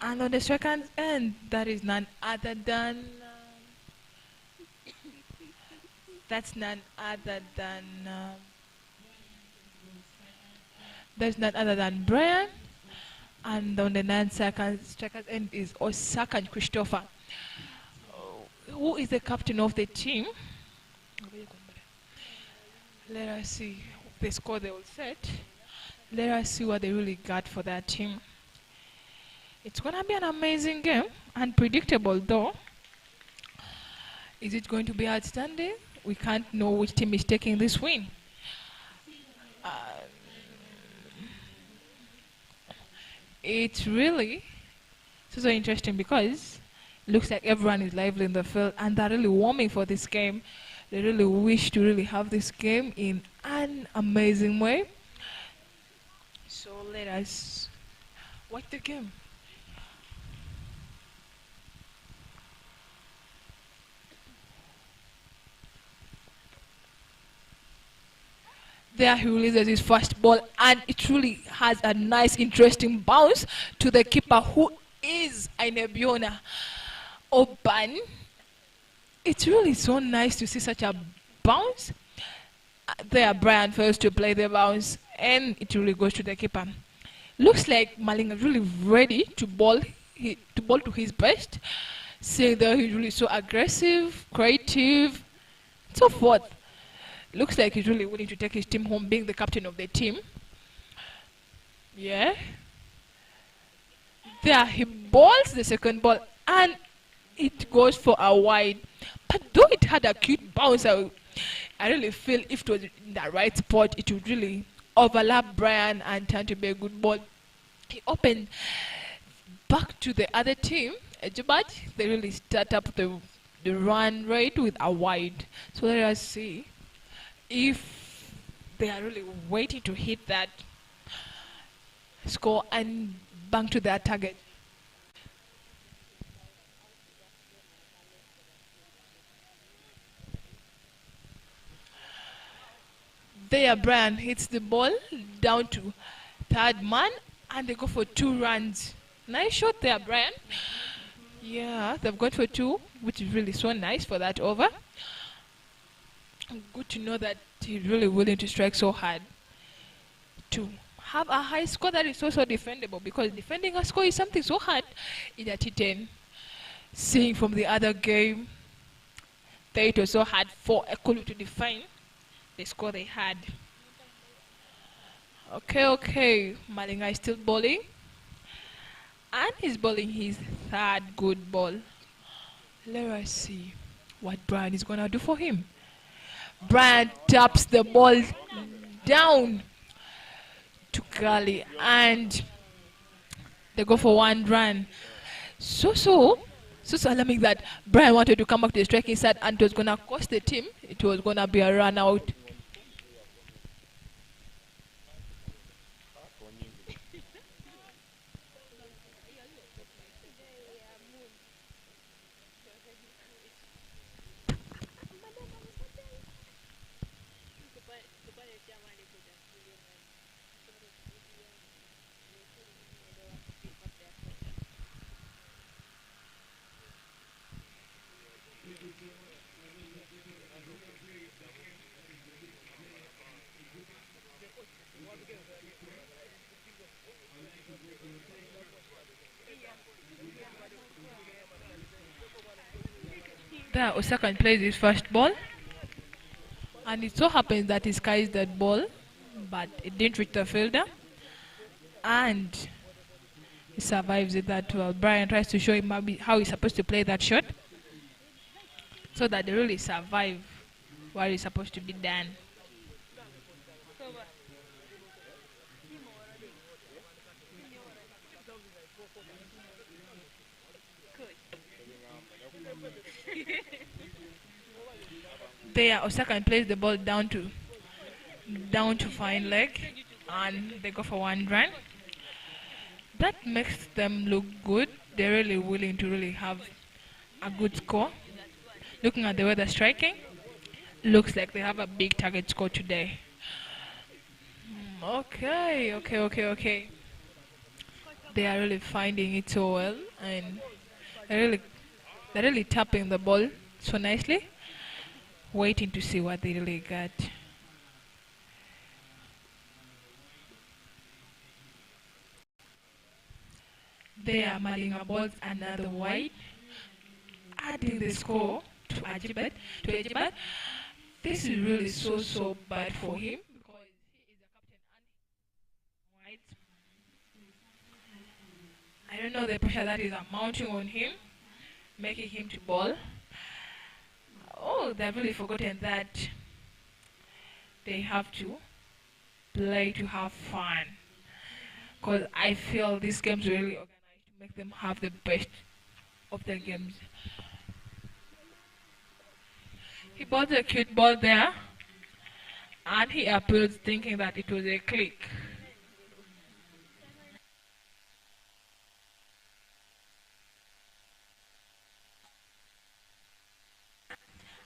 And on the second end, that is none other than that's none other than that's none other than Brian. And on the 9 seconds, striker's end is Osaka and Christopher. Who is the captain of the team? Let us see the score they will set. Let us see what they really got for that team. It's going to be an amazing game. Unpredictable though. Is it going to be outstanding? We can't know which team is taking this win. It's really so interesting because it looks like everyone is lively in the field and they're really warming for this game. They really wish to really have this game in an amazing way. So let us watch the game. There he releases his first ball and it really has a nice interesting bounce to the keeper who is Inebiona Oban. It's really so nice to see such a bounce. There Brian fails to play the bounce and it really goes to the keeper. Looks like Malinga is really ready to bowl to his best. Seeing that he's really so aggressive, creative, so forth. Looks like he's really willing to take his team home, being the captain of the team. Yeah. There he bowls the second ball and it goes for a wide. But though it had a cute bounce, I really feel if it was in the right spot, it would really overlap Brian and turn to be a good ball. He opened back to the other team, Ejibat. They really start up the run rate with a wide. So let us see if they are really waiting to hit that score and bang to their target. There Brian hits the ball down to third man and they go for 2 runs. Nice shot there, Brian. Yeah, they've gone for 2, which is really so nice for that over. Good to know that he's really willing to strike so hard to have a high score that is also defendable, because defending a score is something so hard in a T10. Seeing from the other game that it was so hard for Ekulu to define the score they had. Okay. Malinga is still bowling. And he's bowling his third good ball. Let us see what Brian is going to do for him. Brian taps the ball down to Kali and they go for 1 run. So alarming that Brian wanted to come back to the striking side and it was going to cost the team. It was going to be a run out. There, Osaka plays his first ball, and it so happens that he skies that ball, but it didn't reach the fielder, and he survives it that well. Brian tries to show him how he's supposed to play that shot, so that they really survive what is supposed to be done. There, Osaka plays the ball down to fine leg, and they go for one run. That makes them look good. They're really willing to really have a good score. Looking at the way they're striking, looks like they have a big target score today. Okay. They are really finding it so well, and they're really, they're really tapping the ball so nicely, waiting to see what they really got. They are Malinga balls another wide, adding the score to Ajwele. This is really so bad for him because he is a captain and white. I don't know the pressure that is mounting on him, making him to ball. Oh, they've really forgotten that they have to play to have fun. Because I feel these games are really organized to make them have the best of their games. He bought a cute ball there, and he appeals thinking that it was a click.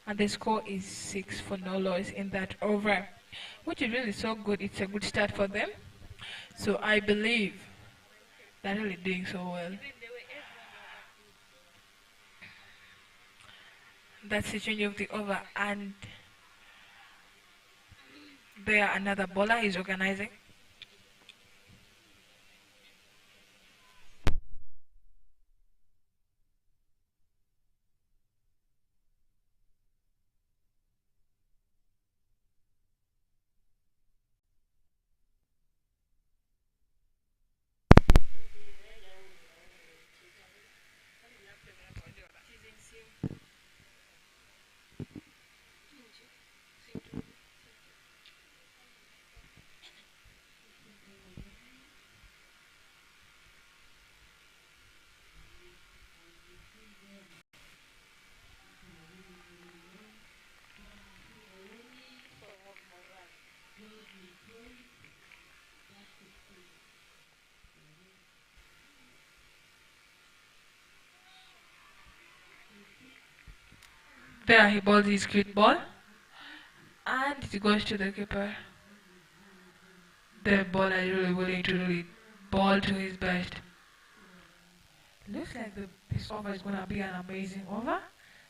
And the score is 6 for no loss in that over, which is really so good. It's a good start for them. So I believe they're really doing so well. That's the change of the over, and there another bowler is organizing. There he bowls his cute ball, and it goes to the keeper. The bowler is really willing to really ball to his best. Looks like this over is gonna be an amazing over.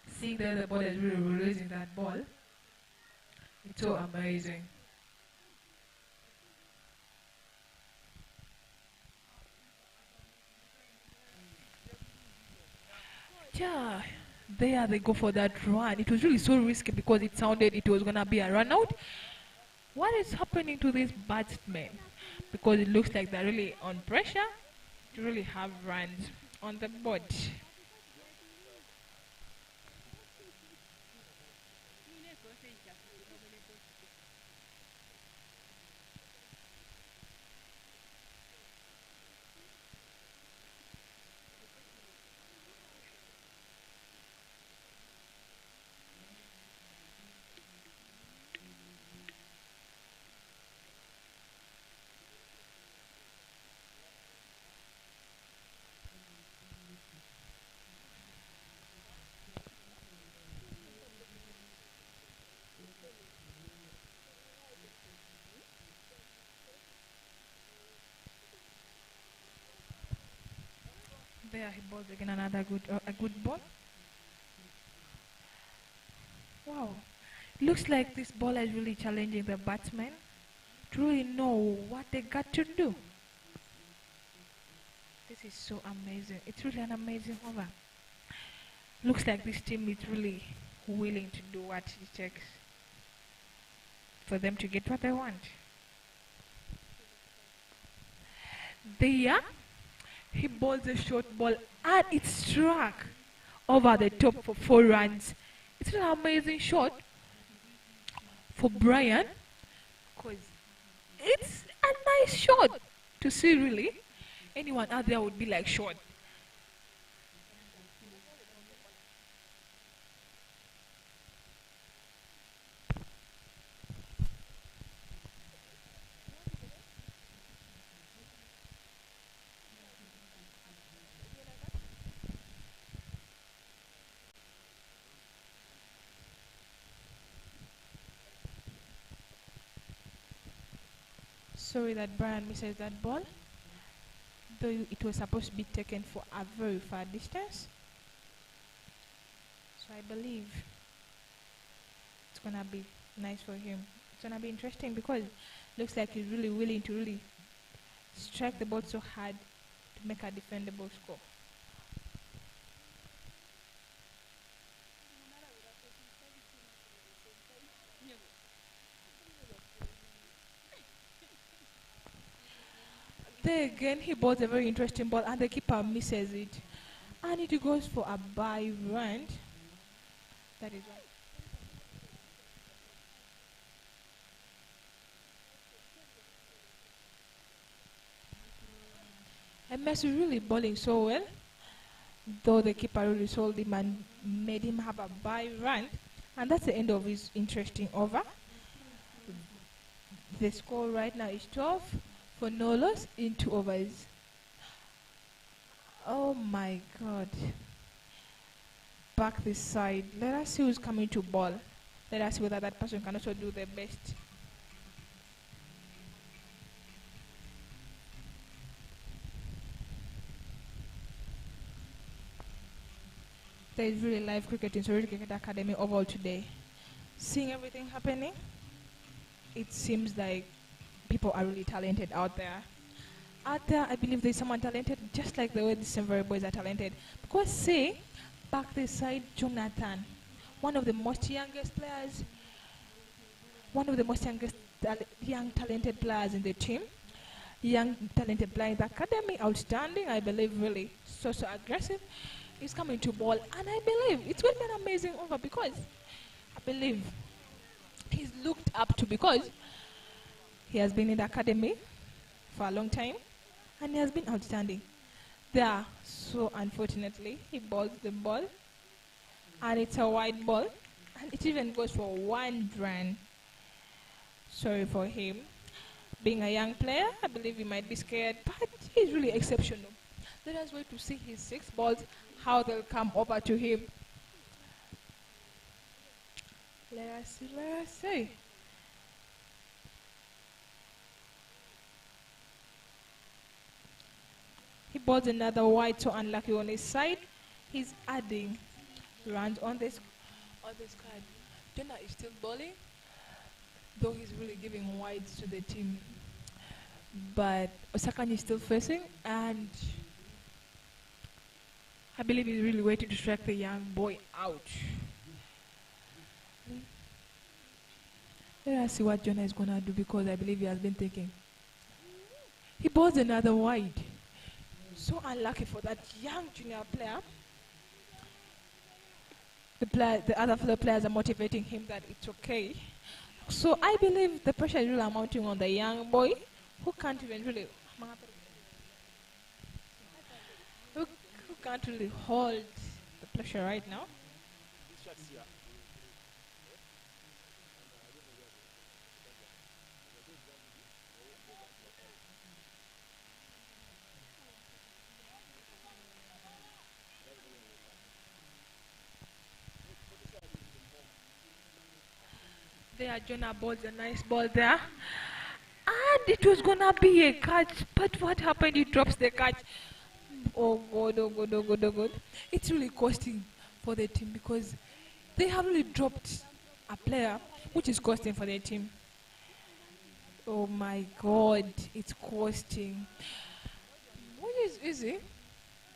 Seeing that the ball is really releasing that ball, it's so amazing. Yeah, there they go for that run. It was really so risky because it sounded it was gonna be a run out. What is happening to these batsmen? Because it looks like they're really on pressure to really have runs on the board. There he bowls again another a good ball. Wow. Looks like this ball is really challenging the batsmen to really know what they got to do. This is so amazing. It's really an amazing over. Looks like this team is really willing to do what it takes for them to get what they want. There, he bowls a short ball and it struck over the top for 4 runs. It's an amazing shot for Brian because it's a nice shot to see really. Anyone out there would be like shot. Sorry that Brian misses that ball, though it was supposed to be taken for a very far distance. So I believe it's gonna be nice for him. It's gonna be interesting because looks like he's really willing to really strike the ball so hard to make a defendable score. There again, he bowls a very interesting ball and the keeper misses it. And it goes for a by run. That is right. And Messi really bowling so well, though the keeper really sold him and made him have a by run. And that's the end of his interesting over. The score right now is 12 for no loss in 2 overs. Oh my god. Back this side. Let us see who's coming to ball. Let us see whether that person can also do the best. There is really live cricket in Surrey Cricket Academy overall today. Seeing everything happening, it seems like people are really talented out there. Out there, I believe there's someone talented, just like the way these very boys are talented. Because say, back this side, Jonathan, one of the most youngest players, one of the most young talented players in the team, young talented player in the academy, outstanding, I believe really so aggressive. He's coming to ball, and I believe it's going to be an amazing over because I believe he's looked up to because he has been in the academy for a long time and he has been outstanding. There, so unfortunately, he balls the ball and it's a wide ball and it even goes for 1 run. Sorry for him. Being a young player, I believe he might be scared, but he's really exceptional. Let us wait to see his 6 balls, how they'll come over to him. Let us see. He bowls another wide, so unlucky on his side. He's adding runs on this card. Jonah is still bowling, though he's really giving wides to the team. But Osakani is still facing, and I believe he's really waiting to strike the young boy out. Let us see what Jonah is going to do because I believe he has been thinking. He bowls another wide. So unlucky for that young junior player. The other fellow players are motivating him that it's okay. So I believe the pressure is really mounting on the young boy who can't even really who can't really hold the pressure right now. There, Jonah balls a nice ball there. And it was gonna be a catch, but what happened? He drops the catch. Oh god, oh god, oh god, oh god. It's really costing for the team because they have really dropped a player, which is costing for their team. Oh my god, it's costing. Which is easy.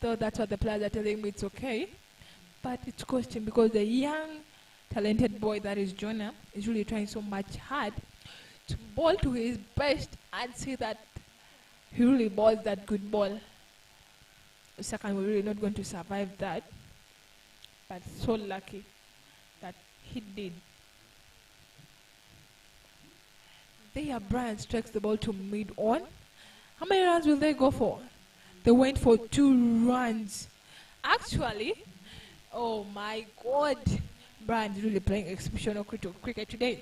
Though that's what the players are telling me, it's okay. but it's costing because the young, talented boy that is Jonah is really trying so much hard to ball to his best and see that he really balls that good ball. Second, we're really not going to survive that, but so lucky that he did. There, Brian strikes the ball to mid on. How many runs will they go for? They went for 2 runs. Actually, oh my God, Brian is really playing exceptional cricket today.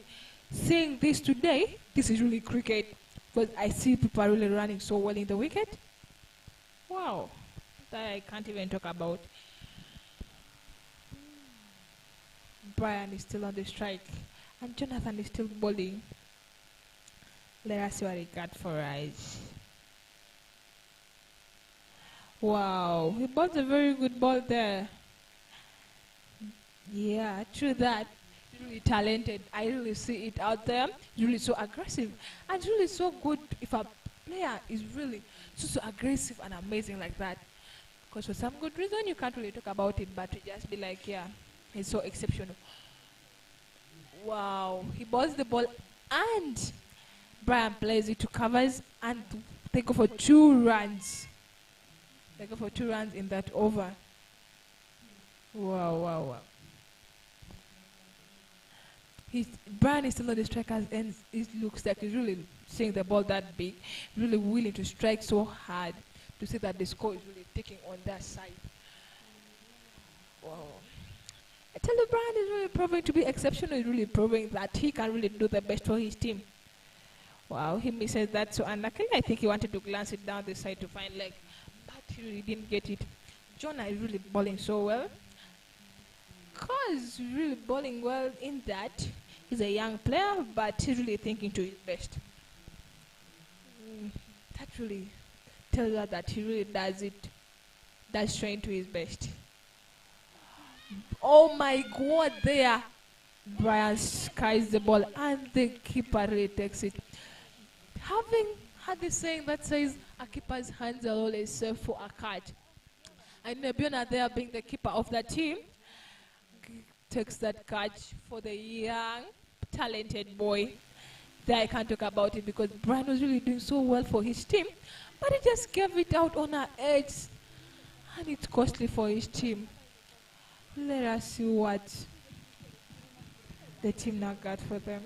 Seeing this today, this is really cricket because I see people are really running so well in the wicket. Wow, that I can't even talk about. Brian is still on the strike, and Jonathan is still bowling. Let us see what he got for us. Wow, he bowled a very good ball there. Yeah, true that. He's really talented. I really see it out there. He's really so aggressive. And it's really so good if a player is really so aggressive and amazing like that. Because for some good reason, you can't really talk about it, but to just be like, yeah, he's so exceptional. Wow, he bowls the ball and Brian plays it to covers and they go for 2 runs. They go for 2 runs in that over. Wow, wow, wow. Brian is still on the strikers and it looks like he's really seeing the ball that big, really willing to strike so hard to see that the score is really taking on that side. Wow. I tell you, Brian is really proving to be exceptional. He's really proving that he can really do the best for his team. Wow, he misses that so unluckily. I think he wanted to glance it down the side to find leg, but he really didn't get it. Jonah is really bowling so well. Cause really bowling well in that he's a young player, but he's really thinking to his best. That really tells us that he really does train to his best. Oh my God, there. Brian skies the ball and the keeper really takes it. Having had the saying that says a keeper's hands are always safe for a catch. And Nebiona there being the keeper of the team takes that catch for the young, talented boy. There I can't talk about it because Brian was really doing so well for his team, but he just gave it out on our edge, and it's costly for his team. Let us see what the team now got for them.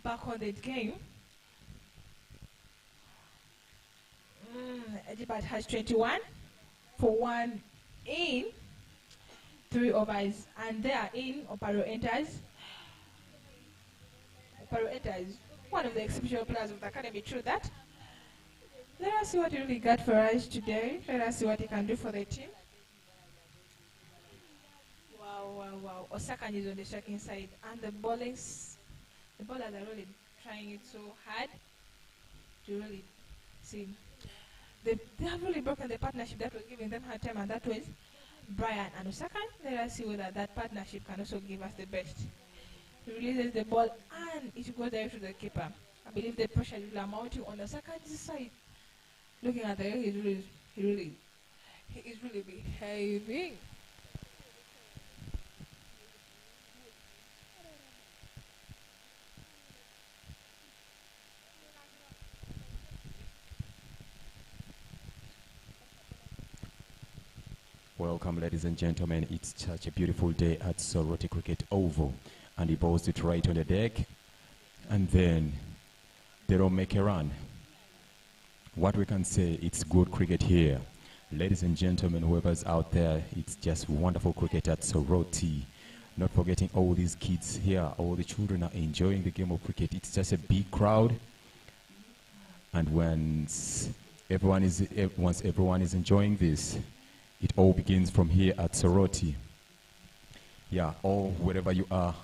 Back on the game, Ejibat has 21 for 1 in 3 overs, and they are in. Oparo enters. One of the exceptional players of the academy. True that. Let us see what he really got for us today. Let us see what he can do for the team. Wow, wow, wow. Osaka is on the striking side, and the bowlers are really trying it so hard to really see. They have really broken the partnership that was giving them hard time, and that was Brian and Osaka. Let us see whether that partnership can also give us the best. He releases the ball and it goes direct to the keeper. I believe the pressure is mounting on Osaka's side. Looking at the air, he is really behaving. Welcome, ladies and gentlemen. It's such a beautiful day at Soroti Cricket Oval. And he bowls it right on the deck. And then they don't make a run. What we can say, it's good cricket here. Ladies and gentlemen, whoever's out there, it's just wonderful cricket at Soroti. Not forgetting all these kids here, all the children are enjoying the game of cricket. It's just a big crowd. And once everyone is enjoying this, it all begins from here at Soroti. Yeah, or wherever you are,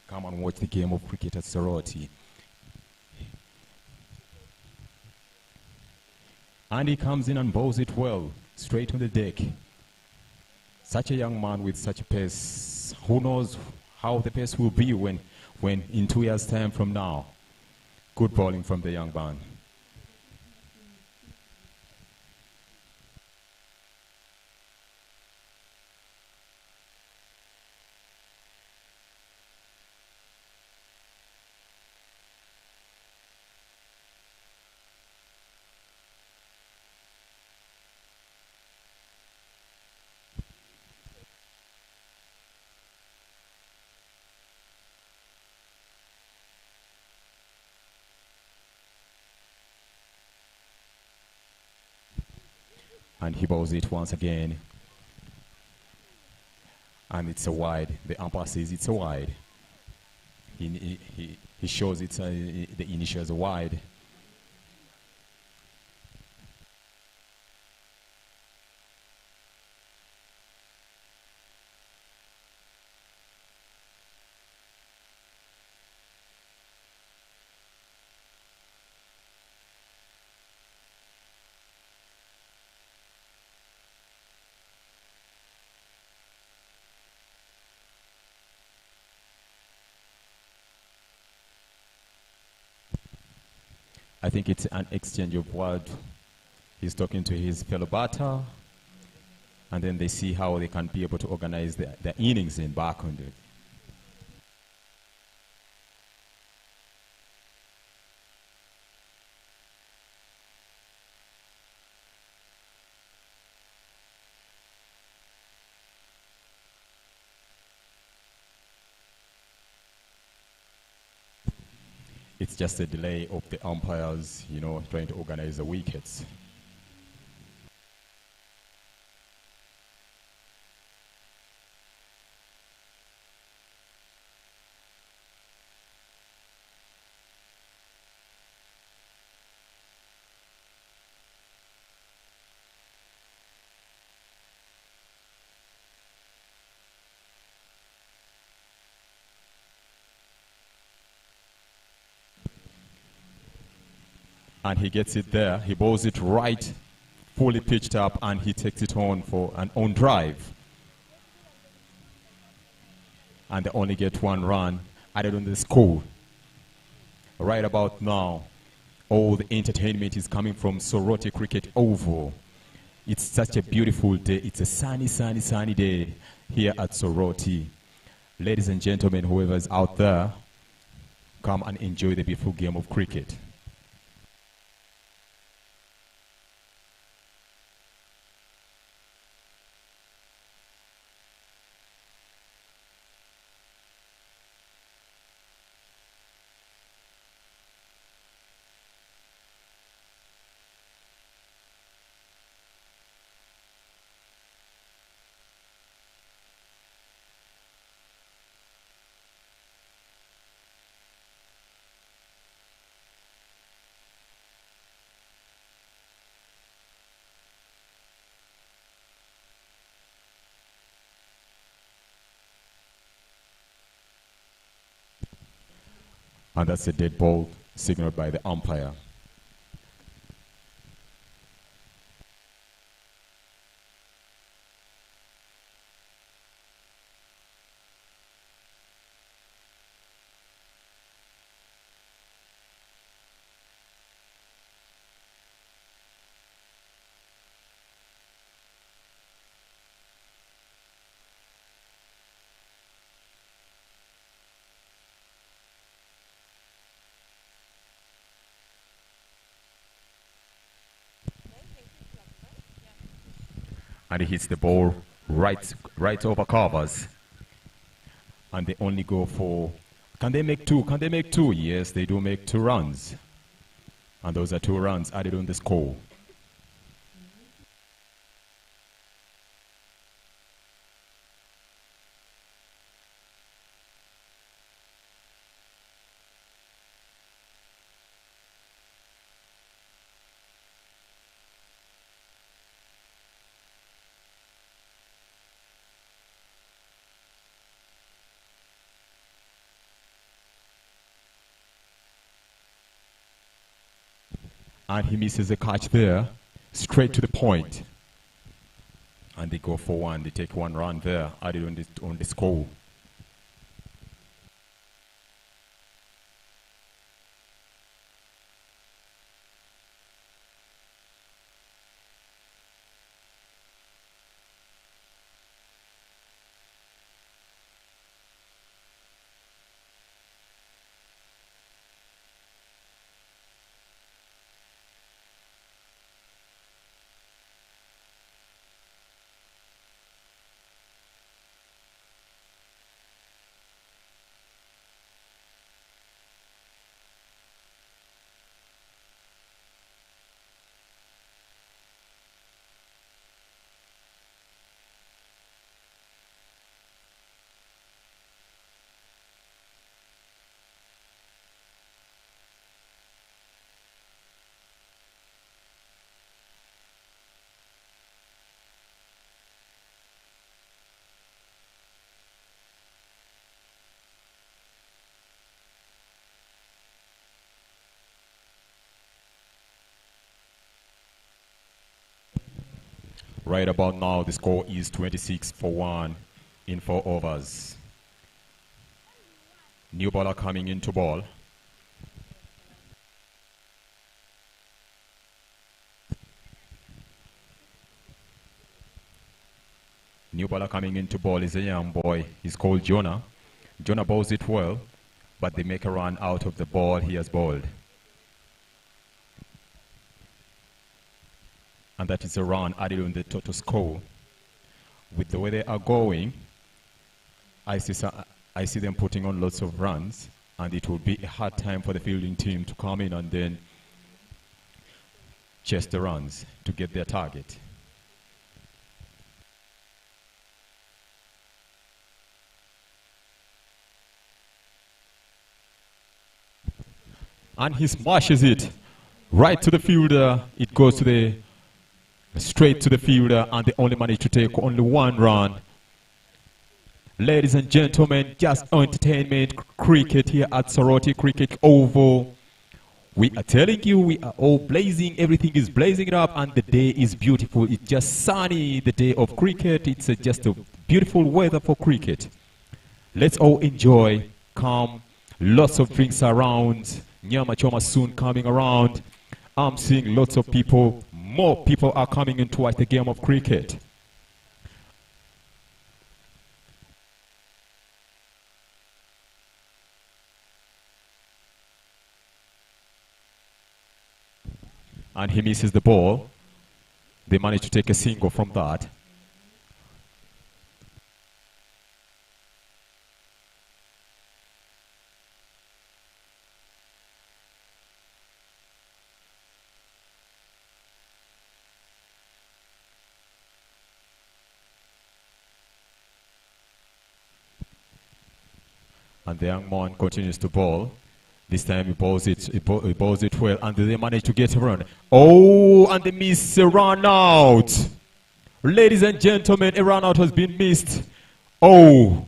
come and watch the game of cricket at Soroti. And he comes in and bowls it well, straight on the deck. Such a young man with such a pace. Who knows how the pace will be when in 2 years' time from now. Good bowling from the young man. And he bowls it once again. And it's a wide. The umpire says it's a wide. He shows it's the initials a wide. I think it's an exchange of words. He's talking to his fellow batter, and then they see how they can be able to organize their innings in back on it. It's just a delay of the umpires, trying to organize the wickets. And he gets it there. He bowls it right, fully pitched up, and he takes it on for an on drive. And they only get 1 run added on the score. Right about now, all the entertainment is coming from Soroti Cricket Oval. It's such a beautiful day. It's a sunny, sunny, sunny day here at Soroti. Ladies and gentlemen, whoever's out there, come and enjoy the beautiful game of cricket. And that's a dead ball signaled by the umpire. and he hits the ball right over covers. And they only go for, can they make two? Can they make two? Yes, they do make 2 runs. And those are 2 runs added on the score. And he misses a catch there, straight to the point. And they go for 1. They take 1 run there, added on the score. Right about now, the score is 26-1 in 4 overs. New baller coming into ball. New baller coming into ball is a young boy. He's called Jonah. Jonah bowls it well, but they make a run out of the ball he has bowled. And that is a run added on the total score. With the way they are going, I see them putting on lots of runs, and it will be a hard time for the fielding team to come in and then chase the runs to get their target. And he smashes it right to the fielder. It goes to the straight to the fielder, and they only manage to take only 1 run. Ladies and gentlemen, just entertainment cricket here at Soroti Cricket Oval. We are telling you, we are all blazing. Everything is blazing it up, and the day is beautiful. It's just sunny, the day of cricket. It's just a beautiful weather for cricket. Let's all enjoy. Come, lots of drinks around. Nyama Choma soon coming around. I'm seeing lots of people. More people are coming in to watch the game of cricket. And he misses the ball. They manage to take a single from that. And the young man continues to bowl. This time he bowls it well, and they manage to get a run. Oh, and they miss a run out. Ladies and gentlemen, a run out has been missed. Oh,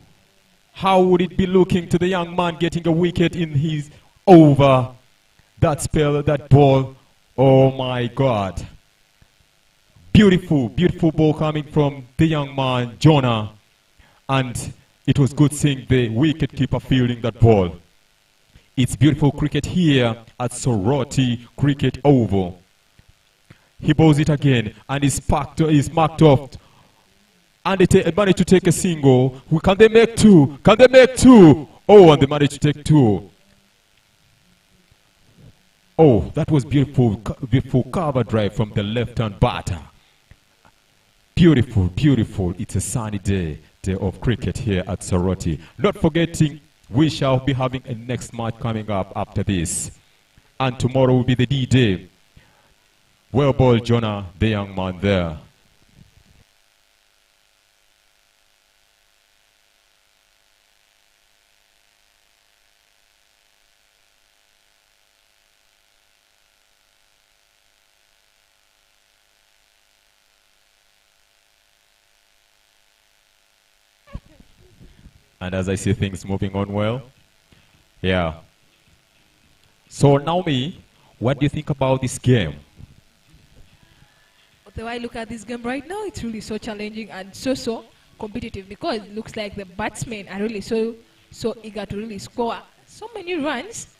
how would it be looking to the young man getting a wicket in his over? That spell, that ball. Oh my God. Beautiful, beautiful ball coming from the young man, Jonah. And it was good seeing the wicket-keeper fielding that ball. It's beautiful cricket here at Soroti Cricket Oval. He bowls it again, and is marked off. And they managed to take a single. Can they make 2? Can they make 2? Oh, and they managed to take 2. Oh, that was beautiful, beautiful cover drive from the left-hand batter. Beautiful, beautiful. It's a sunny day of cricket here at Soroti. Not forgetting, we shall be having a next match coming up after this. And tomorrow will be the D-Day. Well ball, Jonah, the young man there. And as I see things moving on well, yeah. So Naomi, what do you think about this game? The way I look at this game right now, it's really so challenging and so competitive because it looks like the batsmen are really so eager to really score so many runs.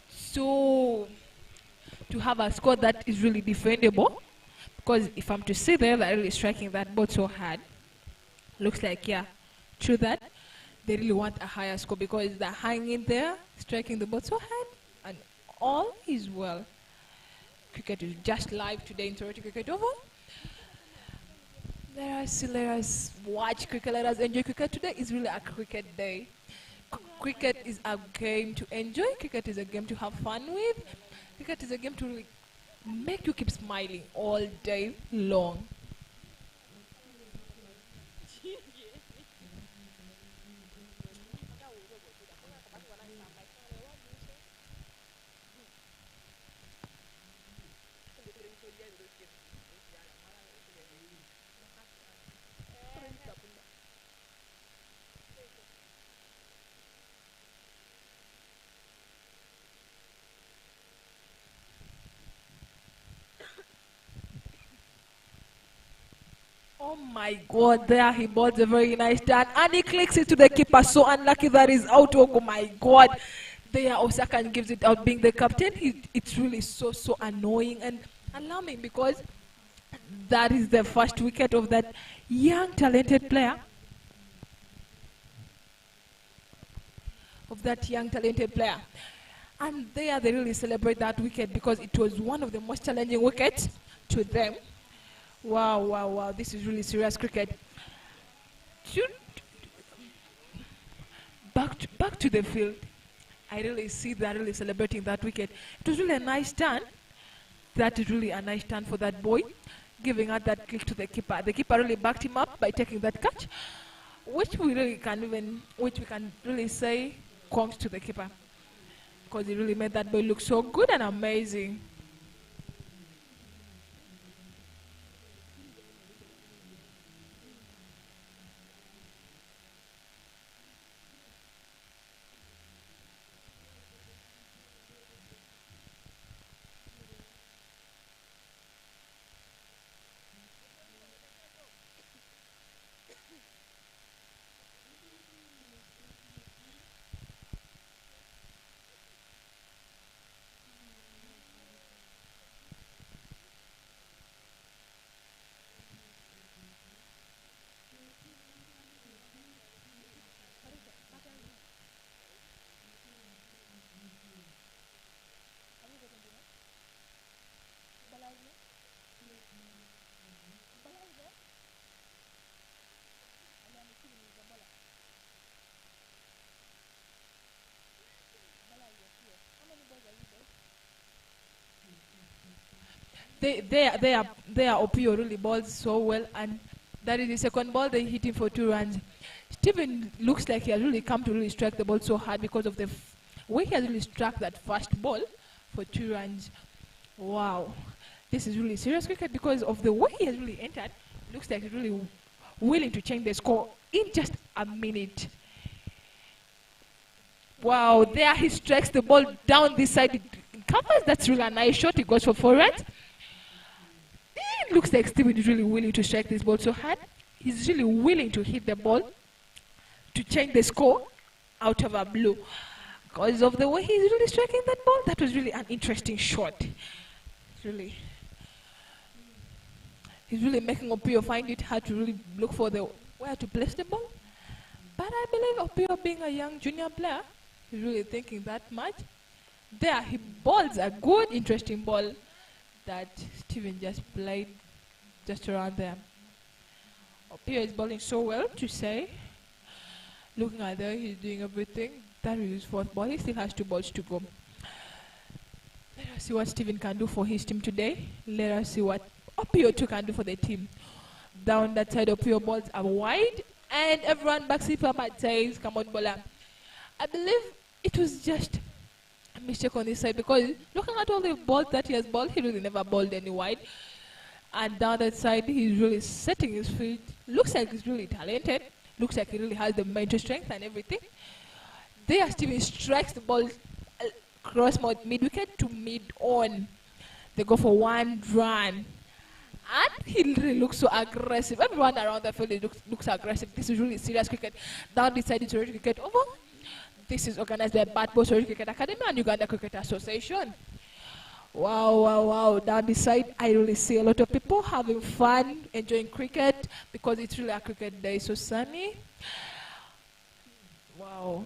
So to have a score that is really defendable, because if I'm to see them, they're really striking that ball so hard. Looks like, yeah, true that. They really want a higher score because they're hanging there, striking the ball so hard, and all is well. Cricket is just live today in Soroti Cricket Oval. Let us watch cricket, let us enjoy cricket. Today is really a cricket day. Cricket is a game to enjoy. Cricket is a game to have fun with. Cricket is a game to really make you keep smiling all day long. Oh my God, there he bowls a very nice turn and he clicks it to the keeper. So unlucky that is out. Oh my God. There Osaka gives it out being the captain. It's really so annoying and alarming because that is the first wicket of that young talented player. And they really celebrate that wicket because it was one of the most challenging wickets to them. Wow. This is really serious cricket. Back to the field. I really see that really celebrating that wicket. It was really a nice turn. That is really a nice turn for that boy, giving out that kick to the keeper. The keeper really backed him up by taking that catch, which we can really say congrats to the keeper because he really made that boy look so good and amazing. They are Opio really bowls so well, and that is the second ball they hit him for 2 runs. Steven looks like he has really come to really strike the ball so hard because of the way he has really struck that first ball for 2 runs. Wow, this is really serious cricket because of the way he has really entered. Looks like he's really willing to change the score in just a minute. Wow, there he strikes the ball down this side. It covers. That's really a nice shot. He goes for 4 runs. It looks like Steven is really willing to strike this ball so hard. He's really willing to hit the ball to change the score out of a blue. Because of the way he's really striking that ball, that was really an interesting shot. He's really making Opio find it hard to really look for where to place the ball. But I believe Opio, being a young junior player, is really thinking that much. There, he bowls a good, interesting ball that Steven just played just around there. Opio is bowling so well to say. Looking at there, he's doing everything. That is his fourth ball. He still has 2 balls to go. Let us see what Steven can do for his team today. Let us see what Opio 2 can do for the team. Down that side, Opio balls are wide. And everyone backs it up and says, come on, bowler. I believe it was just a mistake on this side because looking at all the balls that he has bowled, he really never bowled any wide. And down that side, he's really setting his feet. Looks like he's really talented. Looks like he really has the mental strength and everything. There, Steven strikes the ball cross mid wicket to mid on. They go for 1 run. And he really looks so aggressive. Everyone around the field looks aggressive. This is really serious cricket. Down this side is Roti Cricket Oval. This is organized by Batball Roti Cricket Academy and Uganda Cricket Association. Wow, wow, wow. Down this side, I really see a lot of people having fun, enjoying cricket because it's really a cricket day, so sunny. Wow.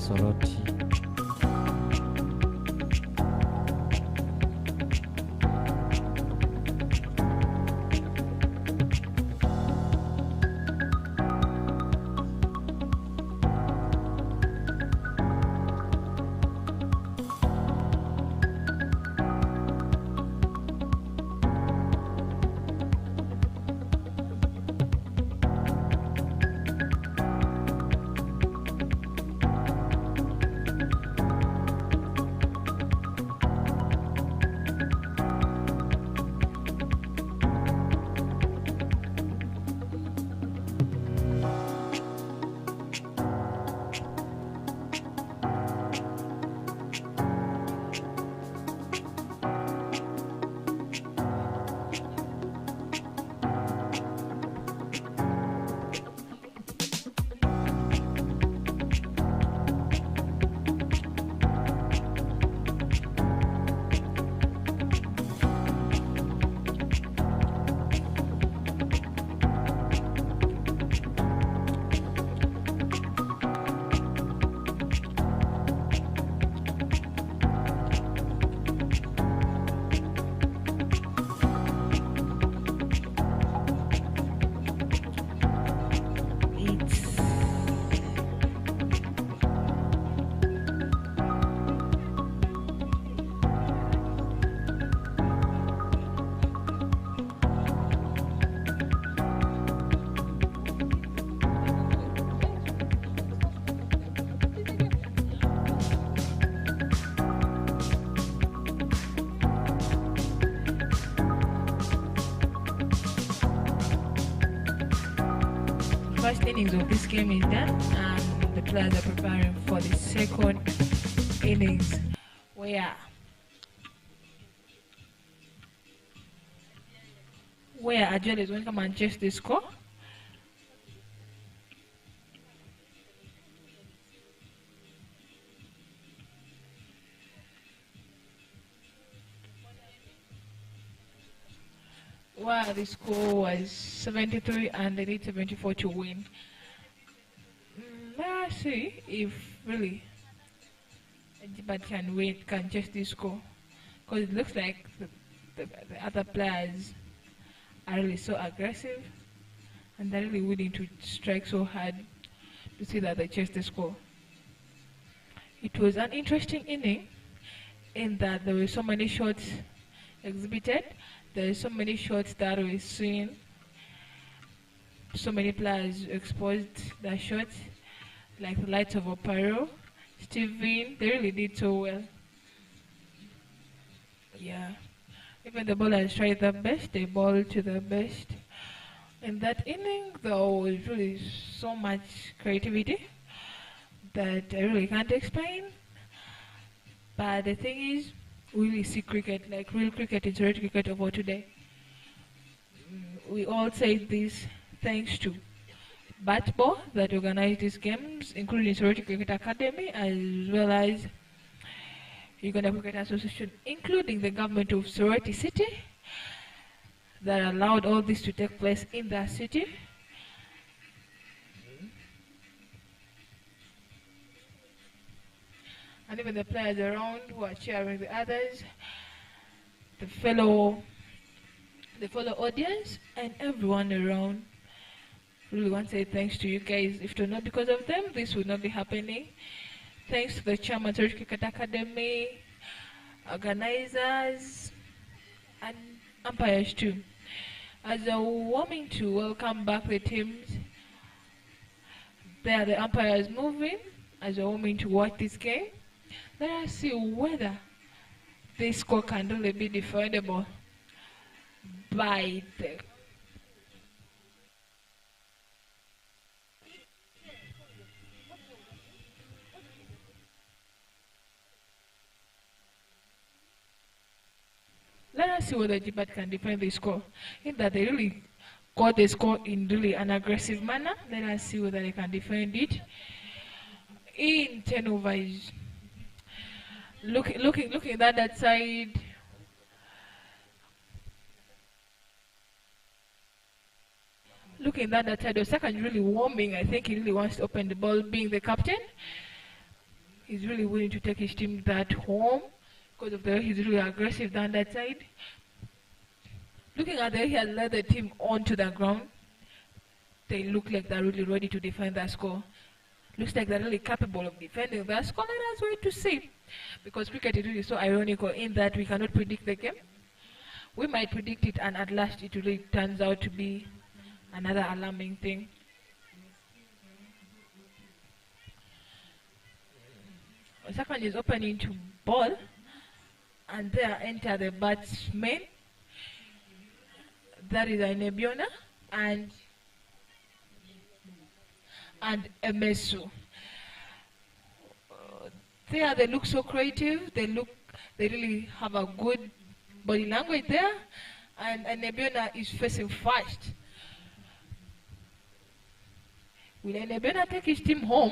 Soroti. First innings of this game is done, and the players are preparing for the second innings, where Ajwele is going to come and chase the score. Well, the score was 73 and they need 74 to win. Let's see if really Ejibat can chase this score, because it looks like the other players are really so aggressive and they're really willing to strike so hard to see that they chase the score. It was an interesting inning in that there were so many shots exhibited. There are so many shots that we've seen. So many players exposed their shots, like the likes of Oparo, Steven. They really did so well. Yeah. Even the bowlers tried their best. They bowled to their best. In that inning, there was really so much creativity that I really can't explain. But the thing is, we really see cricket, like real cricket, is real cricket over today. We all say this thanks to Batball that organized these games, including Sorority Cricket Academy, as well as Uganda Cricket Association, including the government of Sorority City, that allowed all this to take place in their city. And even the players around who are cheering the others, the fellow audience, and everyone around. Really want to say thanks to you guys. If not because of them, this would not be happening. Thanks to the chairman of the Cricket Academy, organizers, and umpires too. As they're warming to welcome back the teams, there are the umpires moving as they're warming to watch this game. Let us see whether this score can really be defendable by the Let us see whether Ejibat can defend the score. In that they really got the score in really an aggressive manner. Let us see whether they can defend it in 10 overs. Looking at that side. Looking at that side, Osaka is really warming. I think he really wants to open the ball, being the captain. He's really willing to take his team that home because of the way he's really aggressive down that side. Looking at the way he has led the team onto the ground, they look like they're really ready to defend that score. Looks like they're really capable of defending that score. Let us wait to see. Because cricket is really so ironical in that we cannot predict the game. We might predict it and at last it really turns out to be another alarming thing. Second is opening to ball, and there enter the batsmen. That is Nebiona and Emesu. There they look so creative. They really have a good body language there, and Nebiona is facing fast. Will Nebiona take his team home?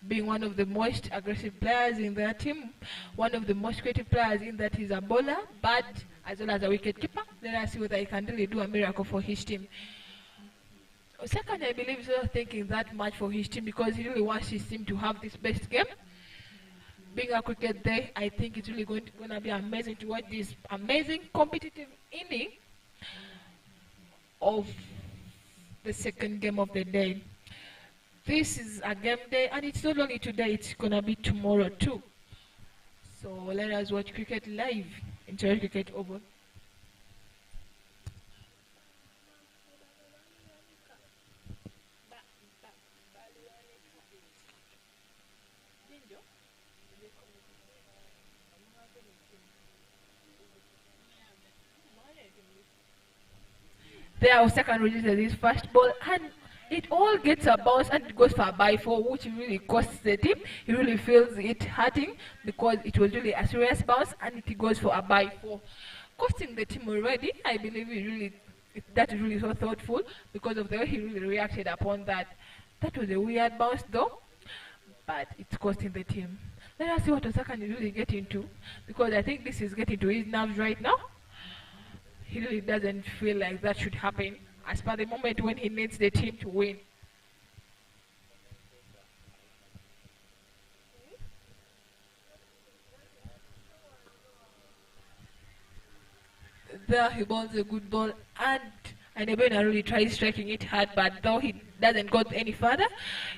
Being one of the most aggressive players in their team, one of the most creative players in that he's a bowler, but as well as a wicket keeper. Let us see whether he can really do a miracle for his team. Second, I believe, is not thinking that much for his team because he really wants his team to have this best game. Being a cricket day, I think it's really going to be amazing to watch this amazing competitive inning of the second game of the day. This is a game day, and it's not only today, it's going to be tomorrow too. So let us watch cricket live in Terry Cricket Oval. There, Osaka releases his first ball, and it all gets a bounce and it goes for a by four, which really costs the team. He really feels it hurting because it was really a serious bounce and it goes for a by four. Costing the team already, I believe that is really so thoughtful because of the way he really reacted upon that. That was a weird bounce though, but it's costing the team. Let us see what Osaka is really getting to, because I think this is getting to his nerves right now. He really doesn't feel like that should happen as per the moment when he needs the team to win. There he bowls a good ball, and Nebena really tries striking it hard, but though he doesn't go any further,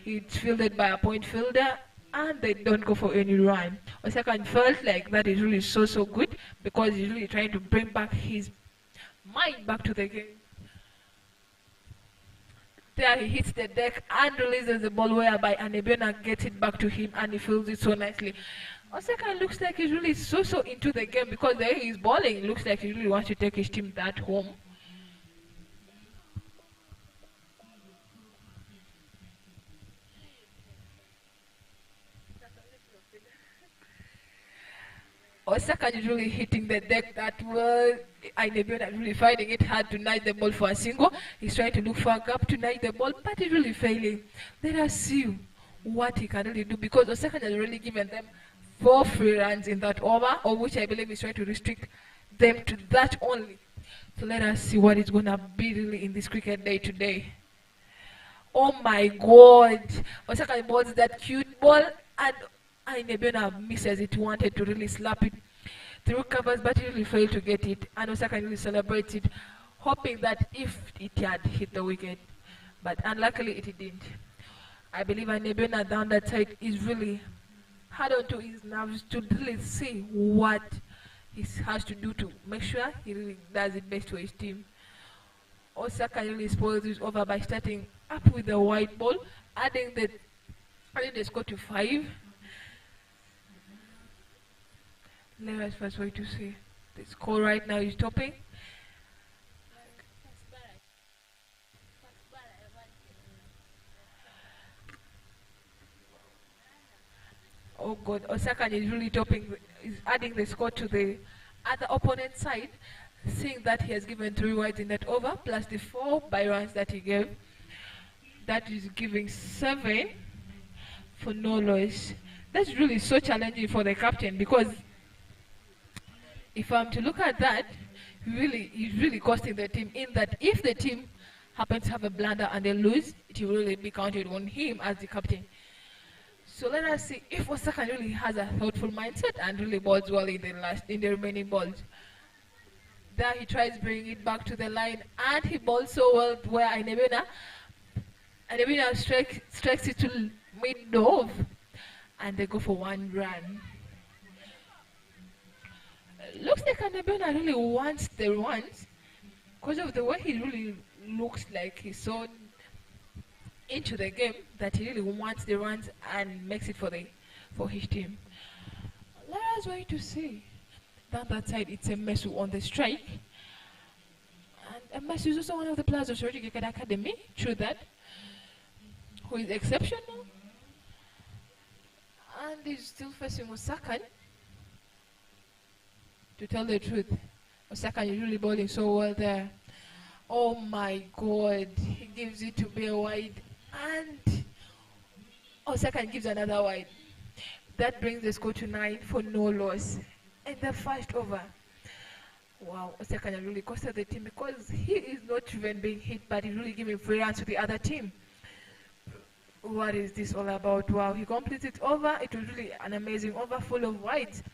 it's fielded by a point fielder and they don't go for any run. Osaka felt like that is really so good because he's really trying to bring back his mind back to the game. There he hits the deck and releases the ball, whereby Nebiona gets it back to him and he feels it so nicely. Osaka looks like he's really so into the game because the way he's bowling looks like he really wants to take his team that home. Osaka is really hitting the deck that well. Nebiona is really finding it hard to knight the ball for a single. He's trying to look for a gap to knight the ball, but he's really failing. Let us see what he can really do, because Osaka has really given them 4 free runs in that over, of which I believe he's trying to restrict them to that only. So let us see what is going to be really in this cricket day today. Oh my God! Osaka balls that cute ball, and Nebiona misses it. Wanted to really slap it through covers, but he really failed to get it. And Osaka really celebrates it, hoping that if it had hit the wicket. But unluckily, it didn't. I believe Nebiona down that side is really hard onto his nerves to really see what he has to do to make sure he really does it best for his team. Osaka really spoils this over by starting up with the white ball, adding the score to 5. Let us first wait to see. The score right now is topping. Oh God, Osaka is really topping, is adding the score to the other opponent's side, seeing that he has given 3 wides in that over, plus the 4 by runs that he gave. That is giving 7 for no loss. That's really so challenging for the captain, because if I'm to look at that, he's really costing the team, in that if the team happens to have a blunder and they lose, it will really be counted on him as the captain. So So let us see if Osaka really has a thoughtful mindset and really balls well in the remaining balls. There he tries bringing it back to the line and he balls so well where Anebina strikes it to mid-off and they go for 1 run. Looks like Anebina really wants the runs because of the way he really looks like he's so into the game that he really wants the runs and makes it for his team. Let us wait to see. Down that side, it's Emesu on the strike. And Emesu is also one of the players of Sorority Cricket Academy, true that, who is exceptional. And he's still facing Osaka. To tell the truth, Osaka is really bowling so well there. Oh my God, he gives it to be a wide and Osaka gives another wide. That brings the score to 9 for no loss in the first over. Wow, Osaka really costed the team because he is not even being hit, but he's really giving free runs to the other team. What is this all about? Wow, he completes it over. It was really an amazing over full of wides.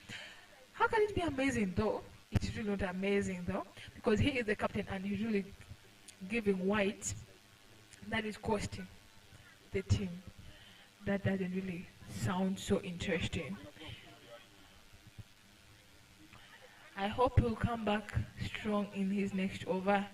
How can it be amazing though? It is really not amazing though, because he is the captain and he's really giving wides. That is costing the team. That doesn't really sound so interesting. I hope he'll come back strong in his next over.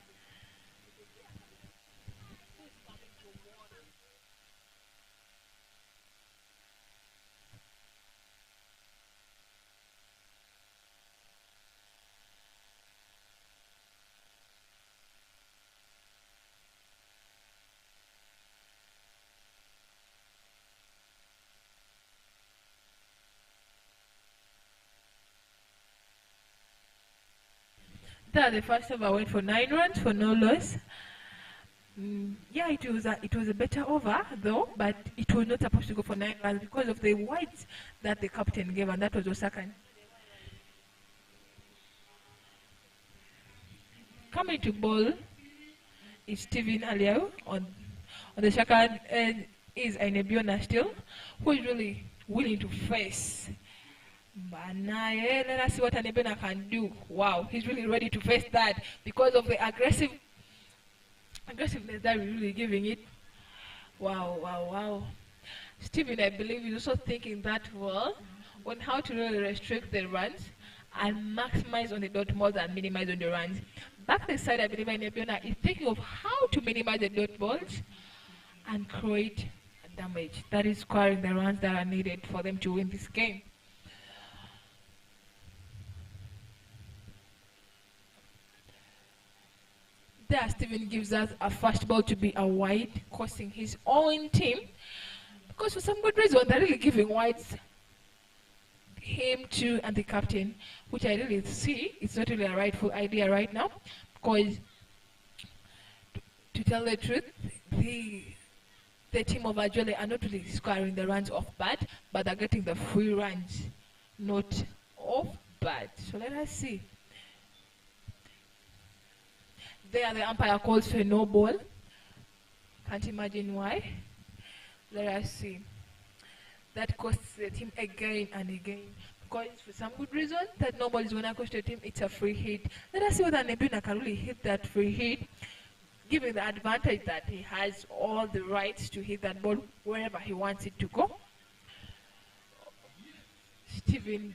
The first over went for 9 runs for no loss. Yeah, it was a better over though, but it was not supposed to go for 9 runs because of the wides that the captain gave, and that was Osaka. Coming to ball is Steven Aliao on the second end is Ainebiona still, who is really willing to face. Let us see what Anebena can do. Wow, he's really ready to face that because of the aggressiveness that we're really giving it. Wow. Steven, I believe, is also thinking that well on how to really restrict the runs and maximize on the dot more than minimize on the runs. Back the side, I believe Anebena is thinking of how to minimize the dot balls and create damage that is scoring the runs that are needed for them to win this game. There, Steven gives us a first ball to be a wide, costing his own team. Because for some good reason, they're really giving wides him to and the captain, which I really see it's not really a rightful idea right now. Because to tell the truth, the team of Ajwele are not really scoring the runs off bat, but they're getting the free runs, not off bat. So let us see. There the umpire calls for no ball. Can't imagine why. Let us see. That costs the team again and again. Because for some good reason, that no ball is going to cost the team, it's a free hit. Let us see whether Nebuna can really hit that free hit, given the advantage that he has all the rights to hit that ball wherever he wants it to go. Steven,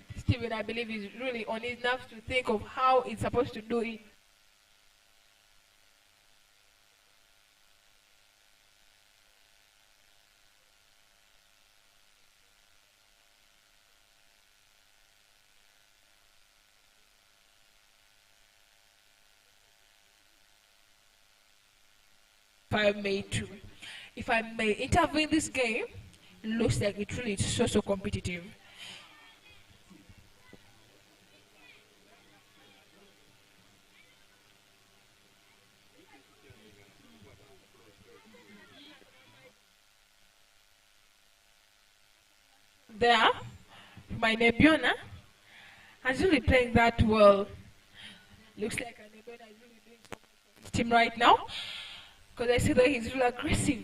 I believe, is really on his nerves to think of how it's supposed to do it. If I may intervene in this game, it looks like it really is so competitive. There, my Nebiona is really playing that well. Looks like Nebiona is really doing so much for his team right now. Because I see that he's really aggressive.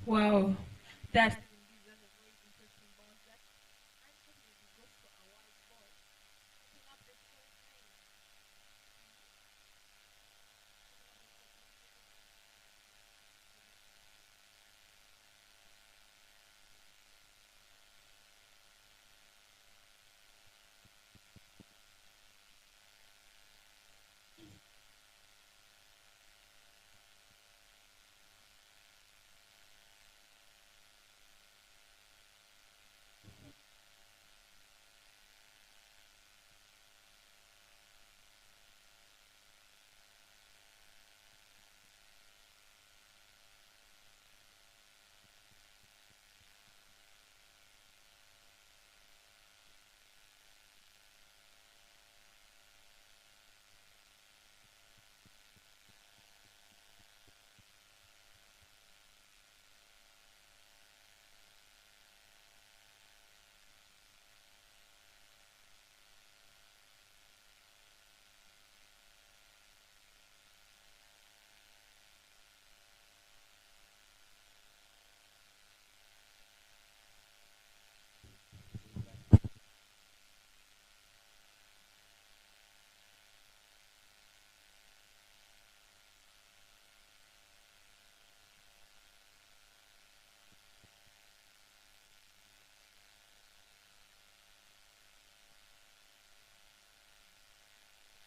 Wow, that's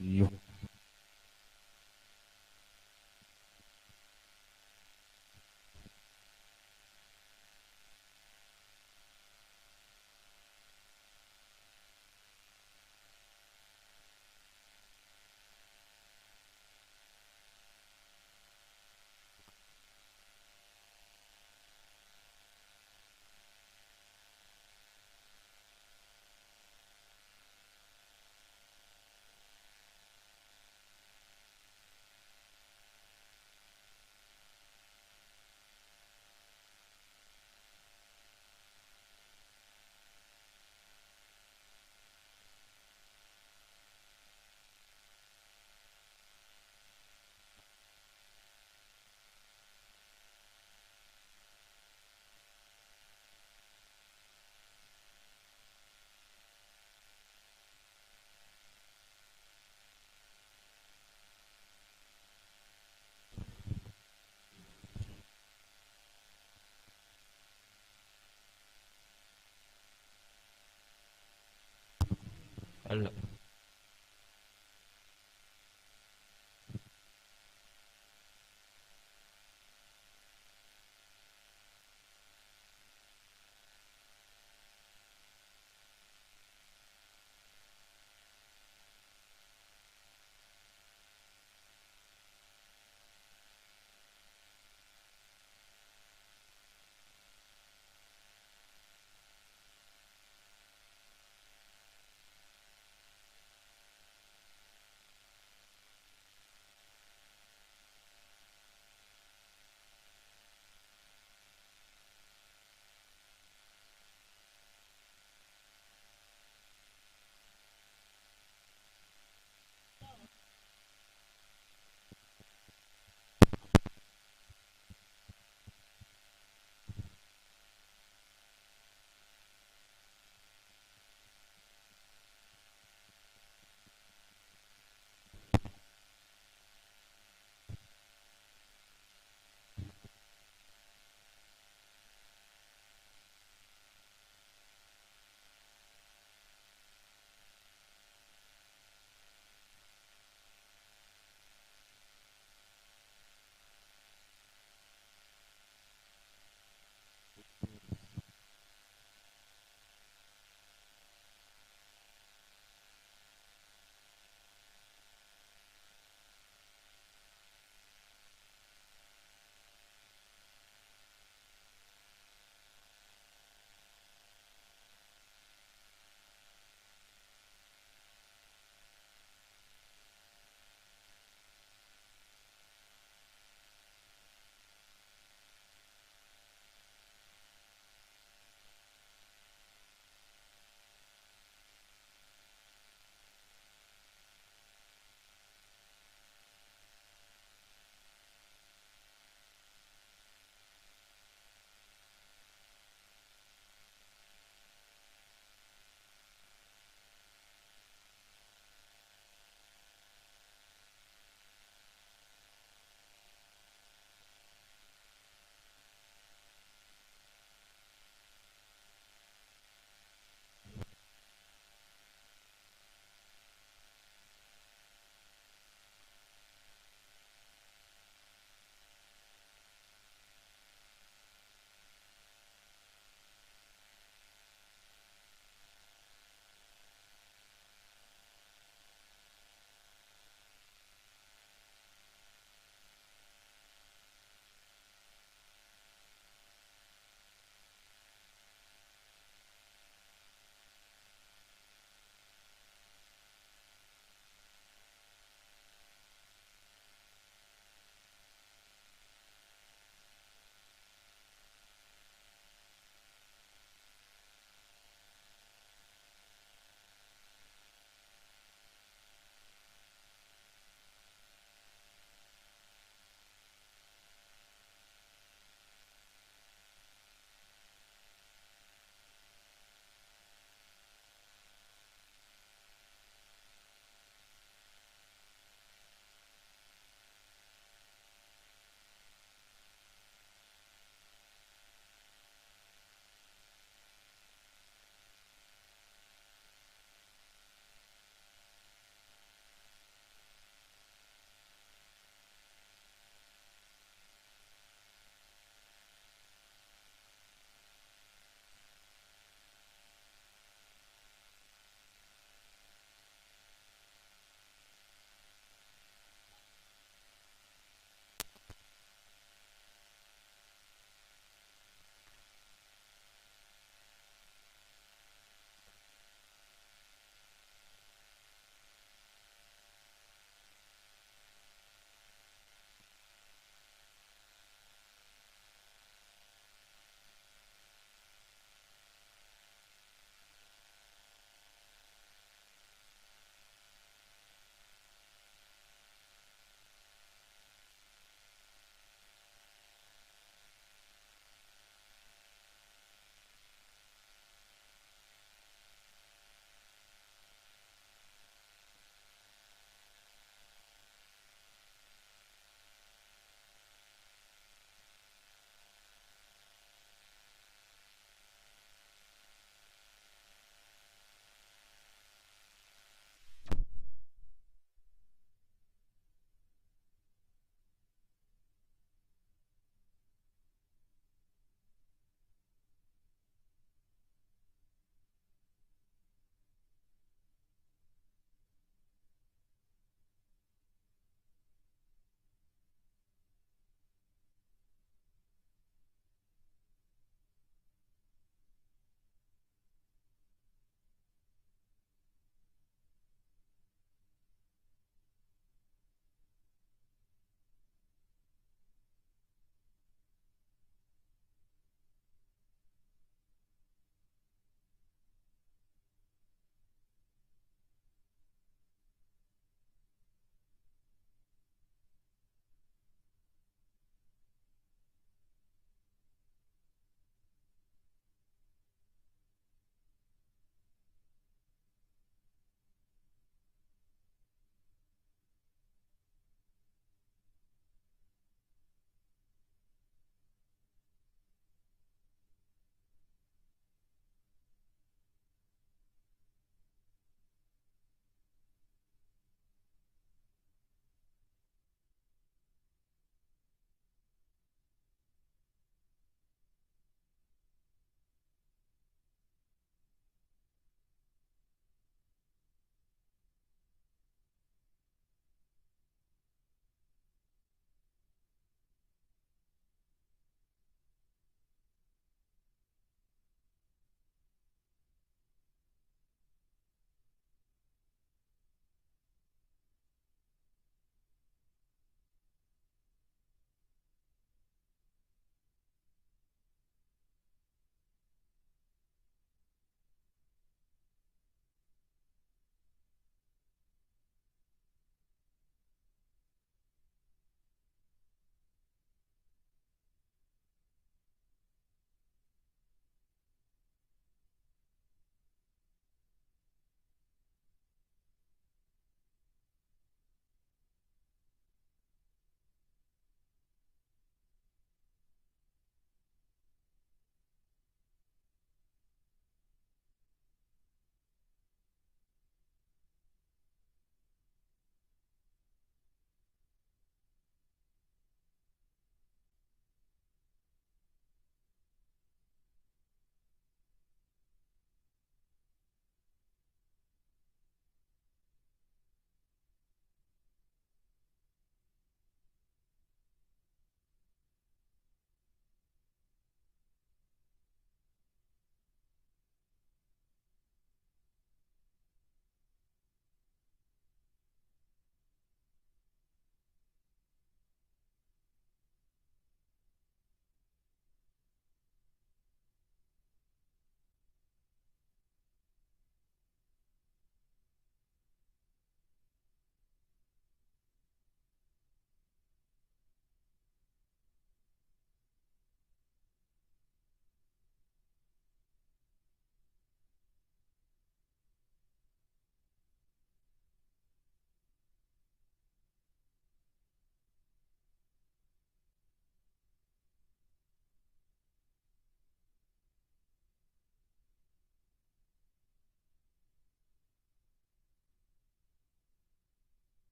Yo. Hello.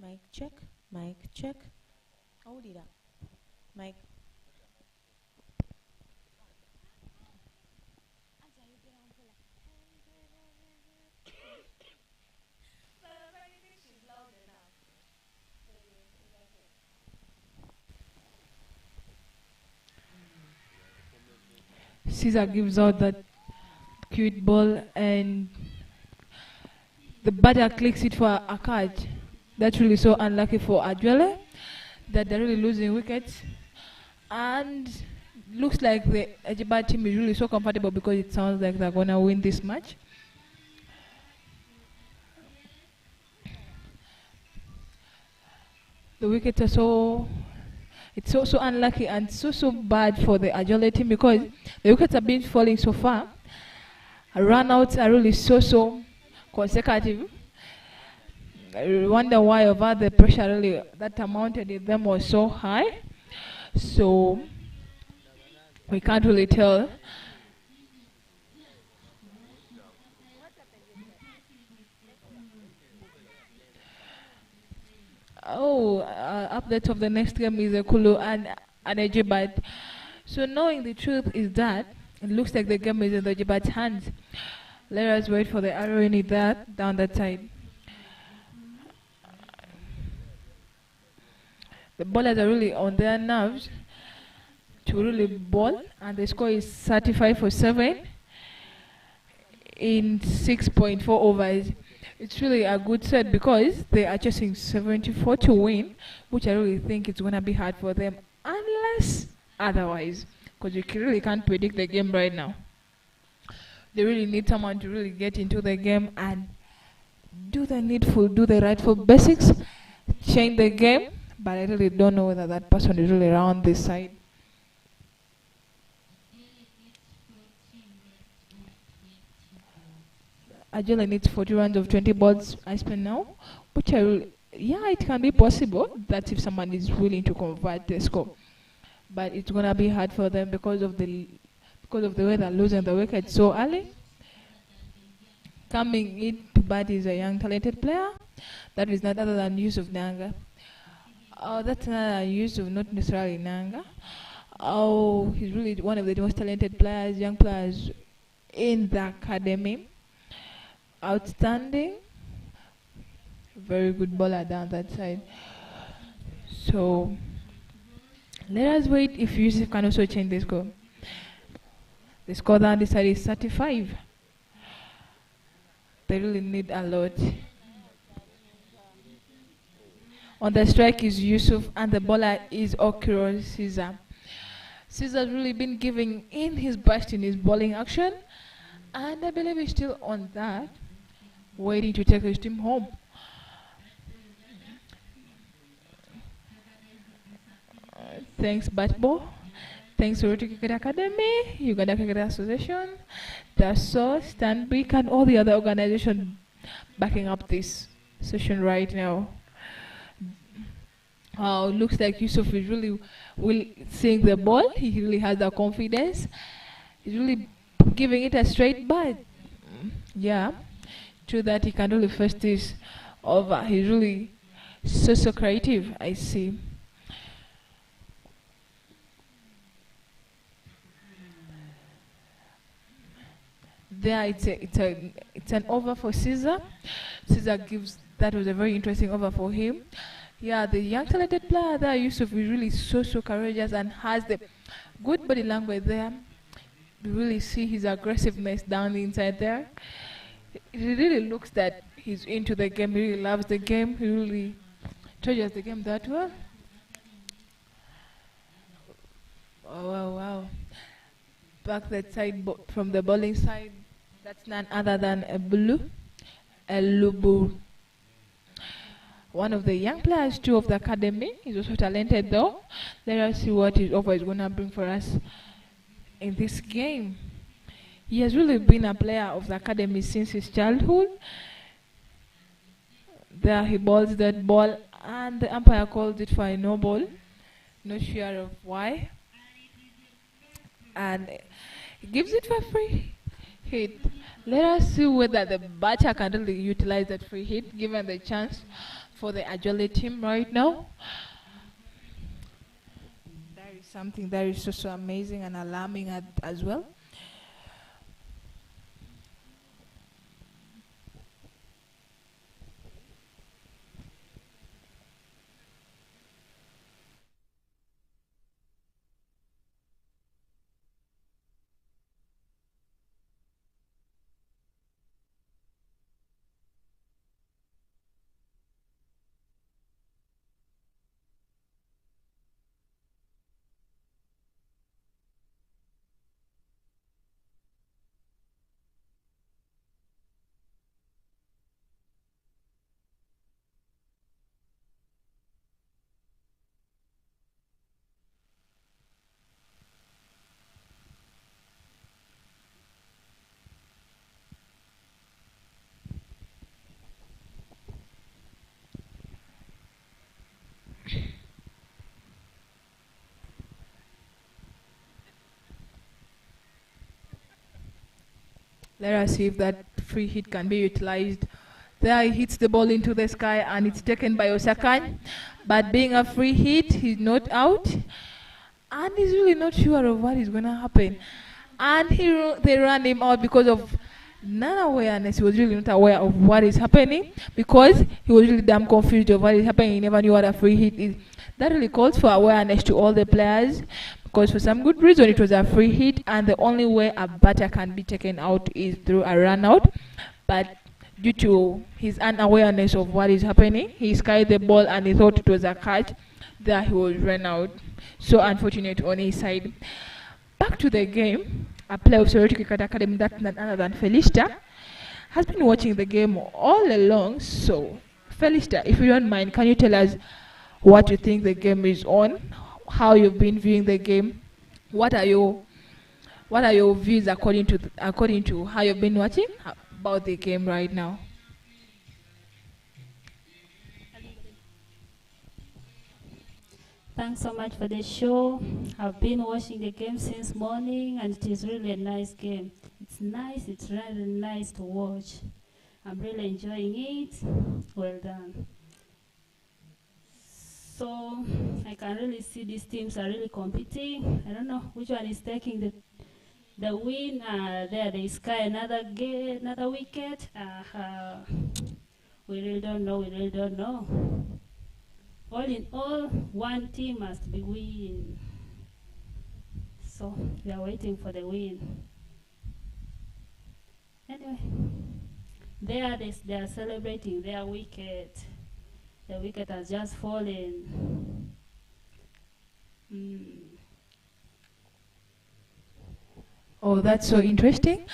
Mic check. Mic check. Hold it up. Mic. Caesar gives out that cute ball and the batter clicks it for a catch. That's really so unlucky for Ajwele that they're really losing wickets. And looks like the Ejibat team is really so comfortable because it sounds like they're gonna win this match. The wickets are it's so unlucky and so bad for the Ajwele team because the wickets have been falling so far. Run-outs are really so consecutive. I wonder why over the pressure really that amounted in them was so high. So we can't really tell. Update of the next game is Kulu and Ejibat. So knowing the truth is that it looks like the game is in the Ejibat's hands. Let us wait for the arrow in it down that side. The bowlers are really on their nerves to really bowl, and the score is 35 for 7 in 6.4 overs. It's really a good set because they are chasing 74 to win, which I really think it's going to be hard for them unless otherwise, because you really can't predict the game right now. They really need someone to really get into the game and do the needful, do the rightful basics, change the game, but I really don't know whether that person is really around this side. Ajwele needs 40 runs of 20 balls I spend now, which it can be possible that if someone is willing to convert the score, but it's gonna be hard for them because of the way they're losing the wicket so early. Coming in to bat is a young talented player that is not other than Yusuf Nanga. That's another Yusuf, not necessarily Nanga. He's really one of the most talented players, young players in the academy. Outstanding, very good bowler down that side. So let us wait if Yusuf can also change the score. The score down this side is 35. They really need a lot. On the strike is Yusuf and the bowler is Okiro Caesar. Caesar's really been giving in his best in his bowling action, and I believe he's still on that, waiting to take his team home. Thanks Batball. Thanks to Cricket Academy, Uganda Cricket Association, the Source, Stanbic, and all the other organizations backing up this session right now. Looks like Yusuf is really seeing the ball. He really has the confidence. He's really giving it a straight bat. Yeah, true that he can really face this over. He's really so creative, I see. There it's an over for Caesar. Caesar gives, that was a very interesting over for him. Yeah, the young talented player there, Yusuf, is really so courageous and has the good body language there. You really see his aggressiveness down the inside there. It really looks that he's into the game. He really loves the game. He really treasures the game that well. Oh, wow. Back that side from the bowling side, that's none other than Elubu. One of the young players too of the academy. He's also talented though. Let us see what his offer is gonna bring for us in this game. He has really been a player of the academy since his childhood. There he bowls that ball and the umpire calls it for a no ball. Not sure of why. And he gives it for free hit. Let us see whether the batter can really utilize that free hit given the chance for the Ajwele team right now. That is something that is so amazing and alarming as well. Let us see if that free hit can be utilized. There he hits the ball into the sky and it's taken by Osakan. But being a free hit, he's not out. And he's really not sure of what is going to happen. And they ran him out because of non-awareness. He was really not aware of what is happening because he was really damn confused of what is happening. He never knew what a free hit is. That really calls for awareness to all the players because for some good reason it was a free hit and the only way a batter can be taken out is through a run out. But due to his unawareness of what is happening, he skied the ball and he thought it was a catch. There he was run out. So unfortunate on his side. Back to the game. A player of Sorority Cricket Academy, that's none other than Felista, has been watching the game all along. So, Felista, if you don't mind, can you tell us what you think the game is on, how you've been viewing the game, what are your views according to how you've been watching about the game right now? Thanks so much for the show. I've been watching the game since morning and it is really a nice game. It's nice, it's really nice to watch. I'm really enjoying it. Well done. So I can really see these teams are really competing. I don't know which one is taking the win. There they sky another wicket. We really don't know. All in all, one team must be win. So we are waiting for the win. Anyway, they are celebrating their wicket. The wicket has just fallen. Oh, that's so interesting.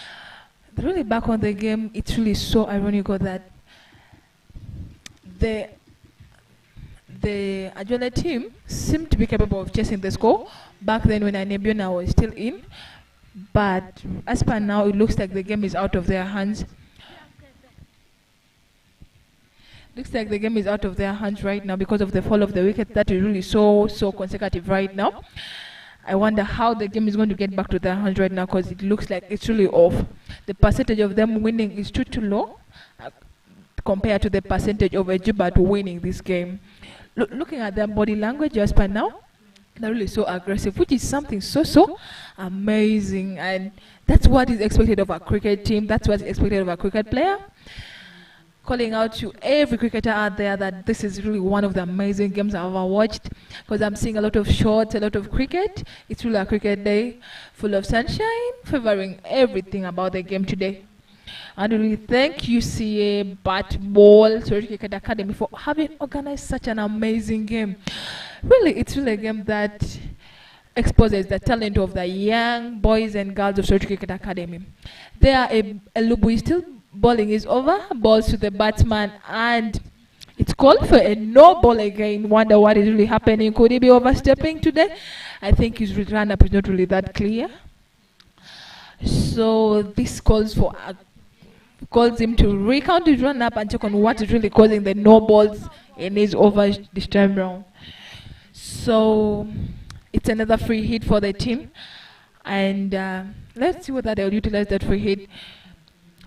Really back on the game, it's really so ironical that the Ajwele team seemed to be capable of chasing the score back then when Anebiona was still in. But as per now, it looks like the game is out of their hands. Looks like the game is out of their hands right now because of the fall of the wicket. That is really so consecutive right now. I wonder how the game is going to get back to their hands right now because it looks like it's really off. The percentage of them winning is too low compared to the percentage of Ejibat winning this game. Looking at their body language just by now, they're really so aggressive, which is something so amazing. And that's what is expected of a cricket team. That's what's expected of a cricket player. Calling out to every cricketer out there that this is really one of the amazing games I've ever watched because I'm seeing a lot of shots, a lot of cricket. It's really a cricket day full of sunshine, favoring everything about the game today. And really thank UCA, Batball, Sorority Cricket Academy for having organized such an amazing game. Really, it's really a game that exposes the talent of the young boys and girls of Sorority Cricket Academy. There, Elubu is still bowling is over, balls to the batsman, and it's called for a no ball again. Wonder what is really happening. Could he be overstepping today? I think his run up is not really that clear. So this calls him to recount his run up and check on what is really causing the no balls in his overs this time round. So it's another free hit for the team, and let's see whether they'll utilize that free hit.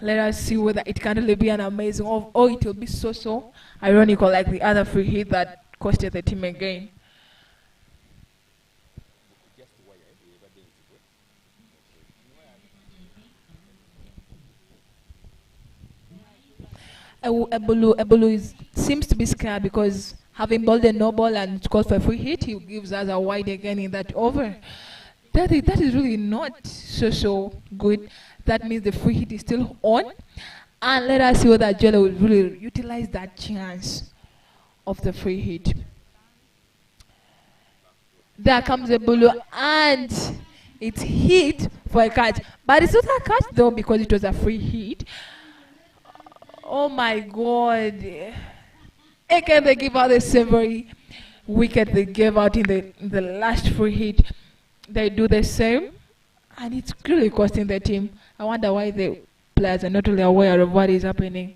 Let us see whether it can really be an amazing or it will be so ironical like the other free hit that costed the team again. Ebulu seems to be scared because having balled a no ball and called for a free hit, he gives us a wide again in that over. That is really not so good. That means the free hit is still on. And let us see whether Ajwele will really utilize that chance of the free hit. There comes a bulu and it's hit for a catch. But it's not a catch though because it was a free hit. Oh my God. Again, they give out the savory wicket they gave out in the last free hit. They do the same. And it's clearly costing the team. I wonder why the players are not really aware of what is happening.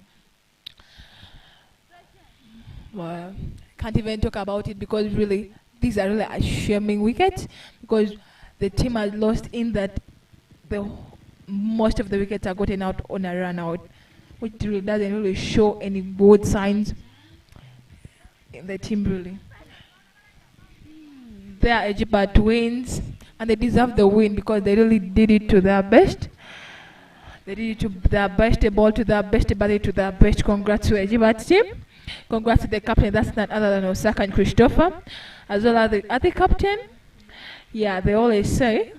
Well, can't even talk about it because really, these are really a shaming wickets because the team has lost in that most of the wickets are gotten out on a run out, which really doesn't really show any good signs in the team really. Their Ejibat wins and they deserve the win because they really did it to their best. They did it to their best, a ball to their best, a body to their best. Congrats to Ejibat team. Congrats to the captain, that's none other than Osaka and Christopher. As well as the other captain. Yeah, they always say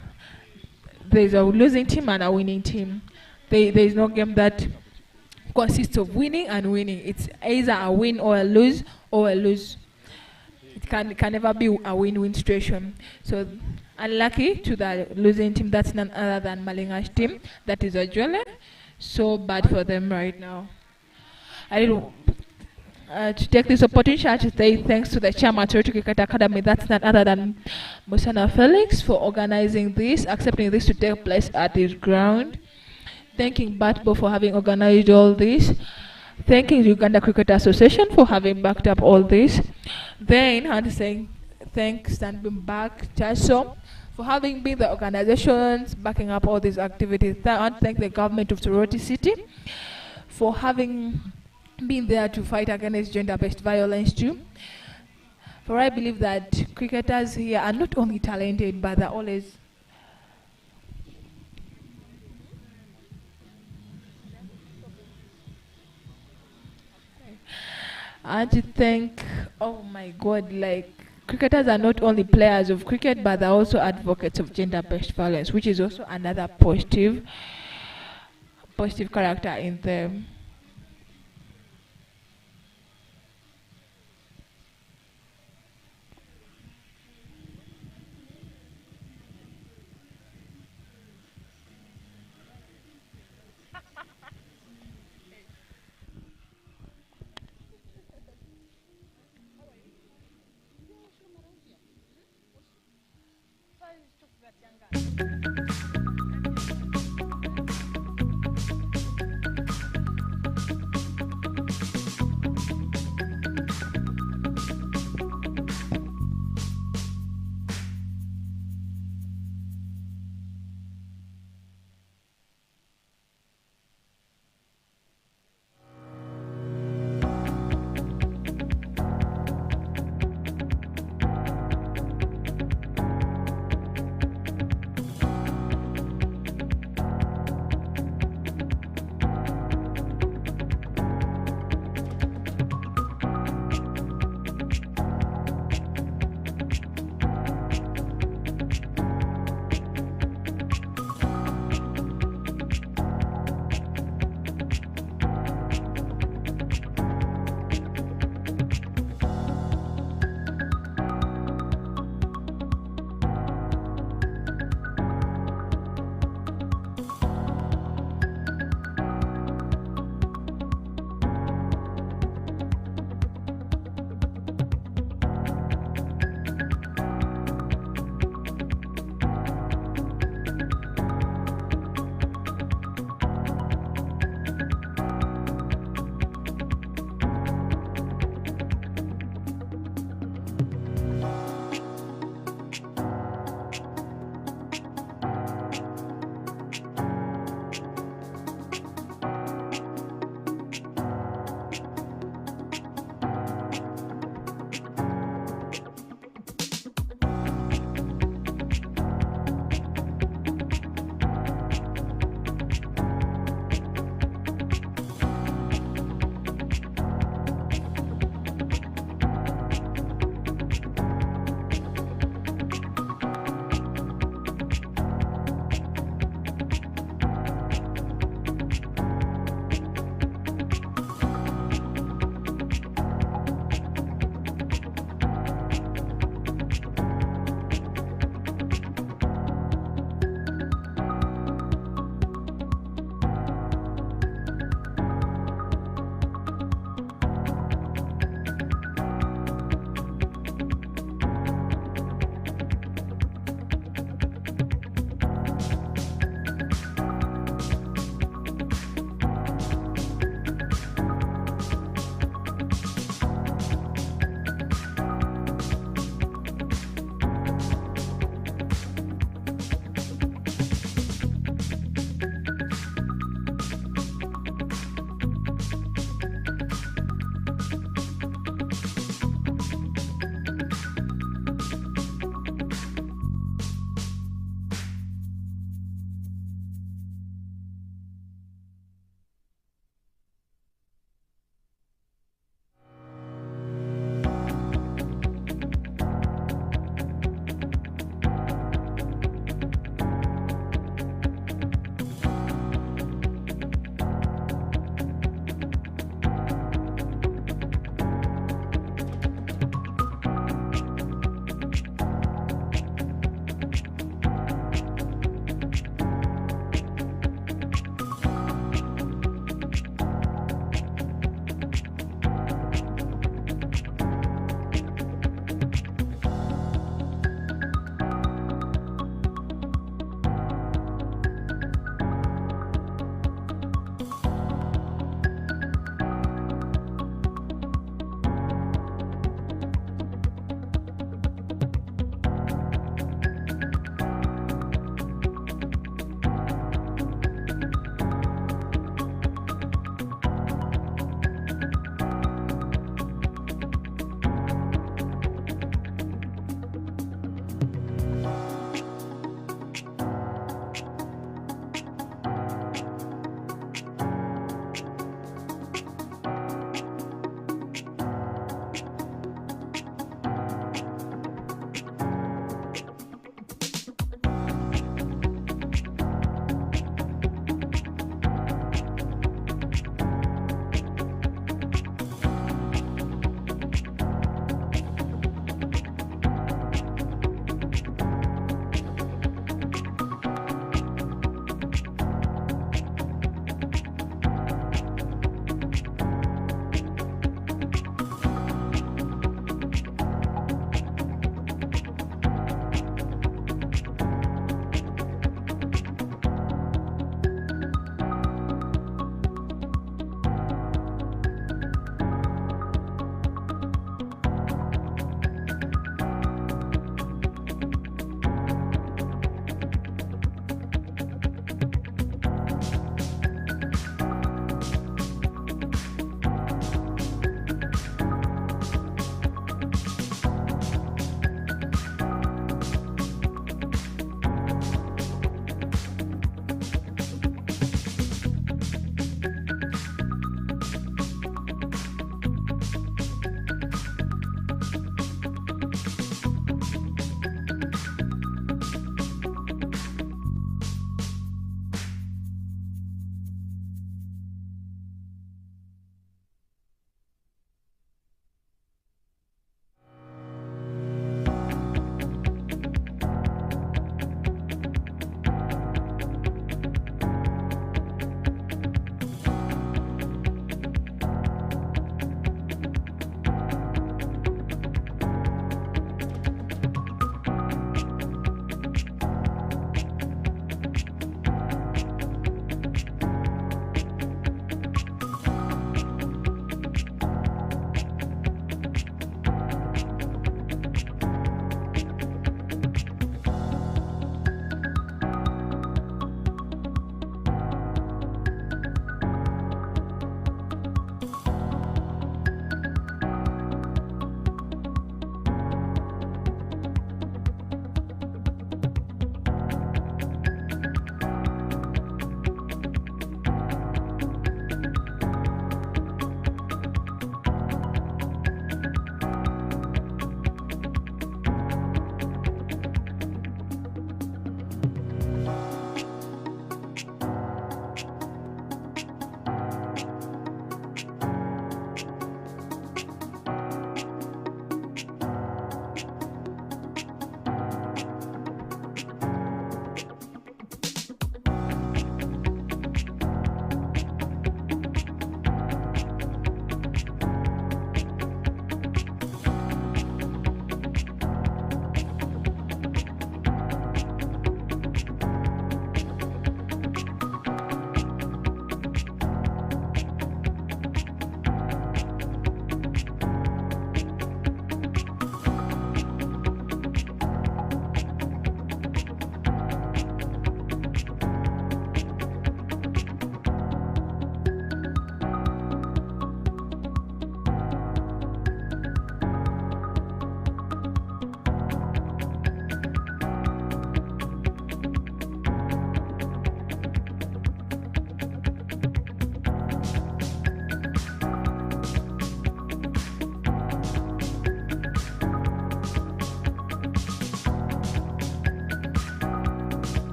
there's a losing team and a winning team. There is no game that consists of winning and winning. It's either a win or a lose or a lose. It can never be a win-win situation. So unlucky to the losing team, that's none other than Malinga's team. That is Ajwele. So bad for them right now. I don't to take this opportunity to say thanks to the chairman of Cricket Academy, that's none other than Musana Felix, for organizing this, accepting this to take place at his ground. Thanking Batball for having organized all this. Thanking the Uganda Cricket Association for having backed up all this. Then I want to say thanks and been back Chaso for having been the organizations backing up all these activities. I want to thank the government of Soroti City for having been there to fight against gender-based violence too. For I believe that cricketers here are not only talented, but they're always I want to thank, oh my God, like cricketers are not only players of cricket, but they're also advocates of gender-based violence, which is also another positive character in them.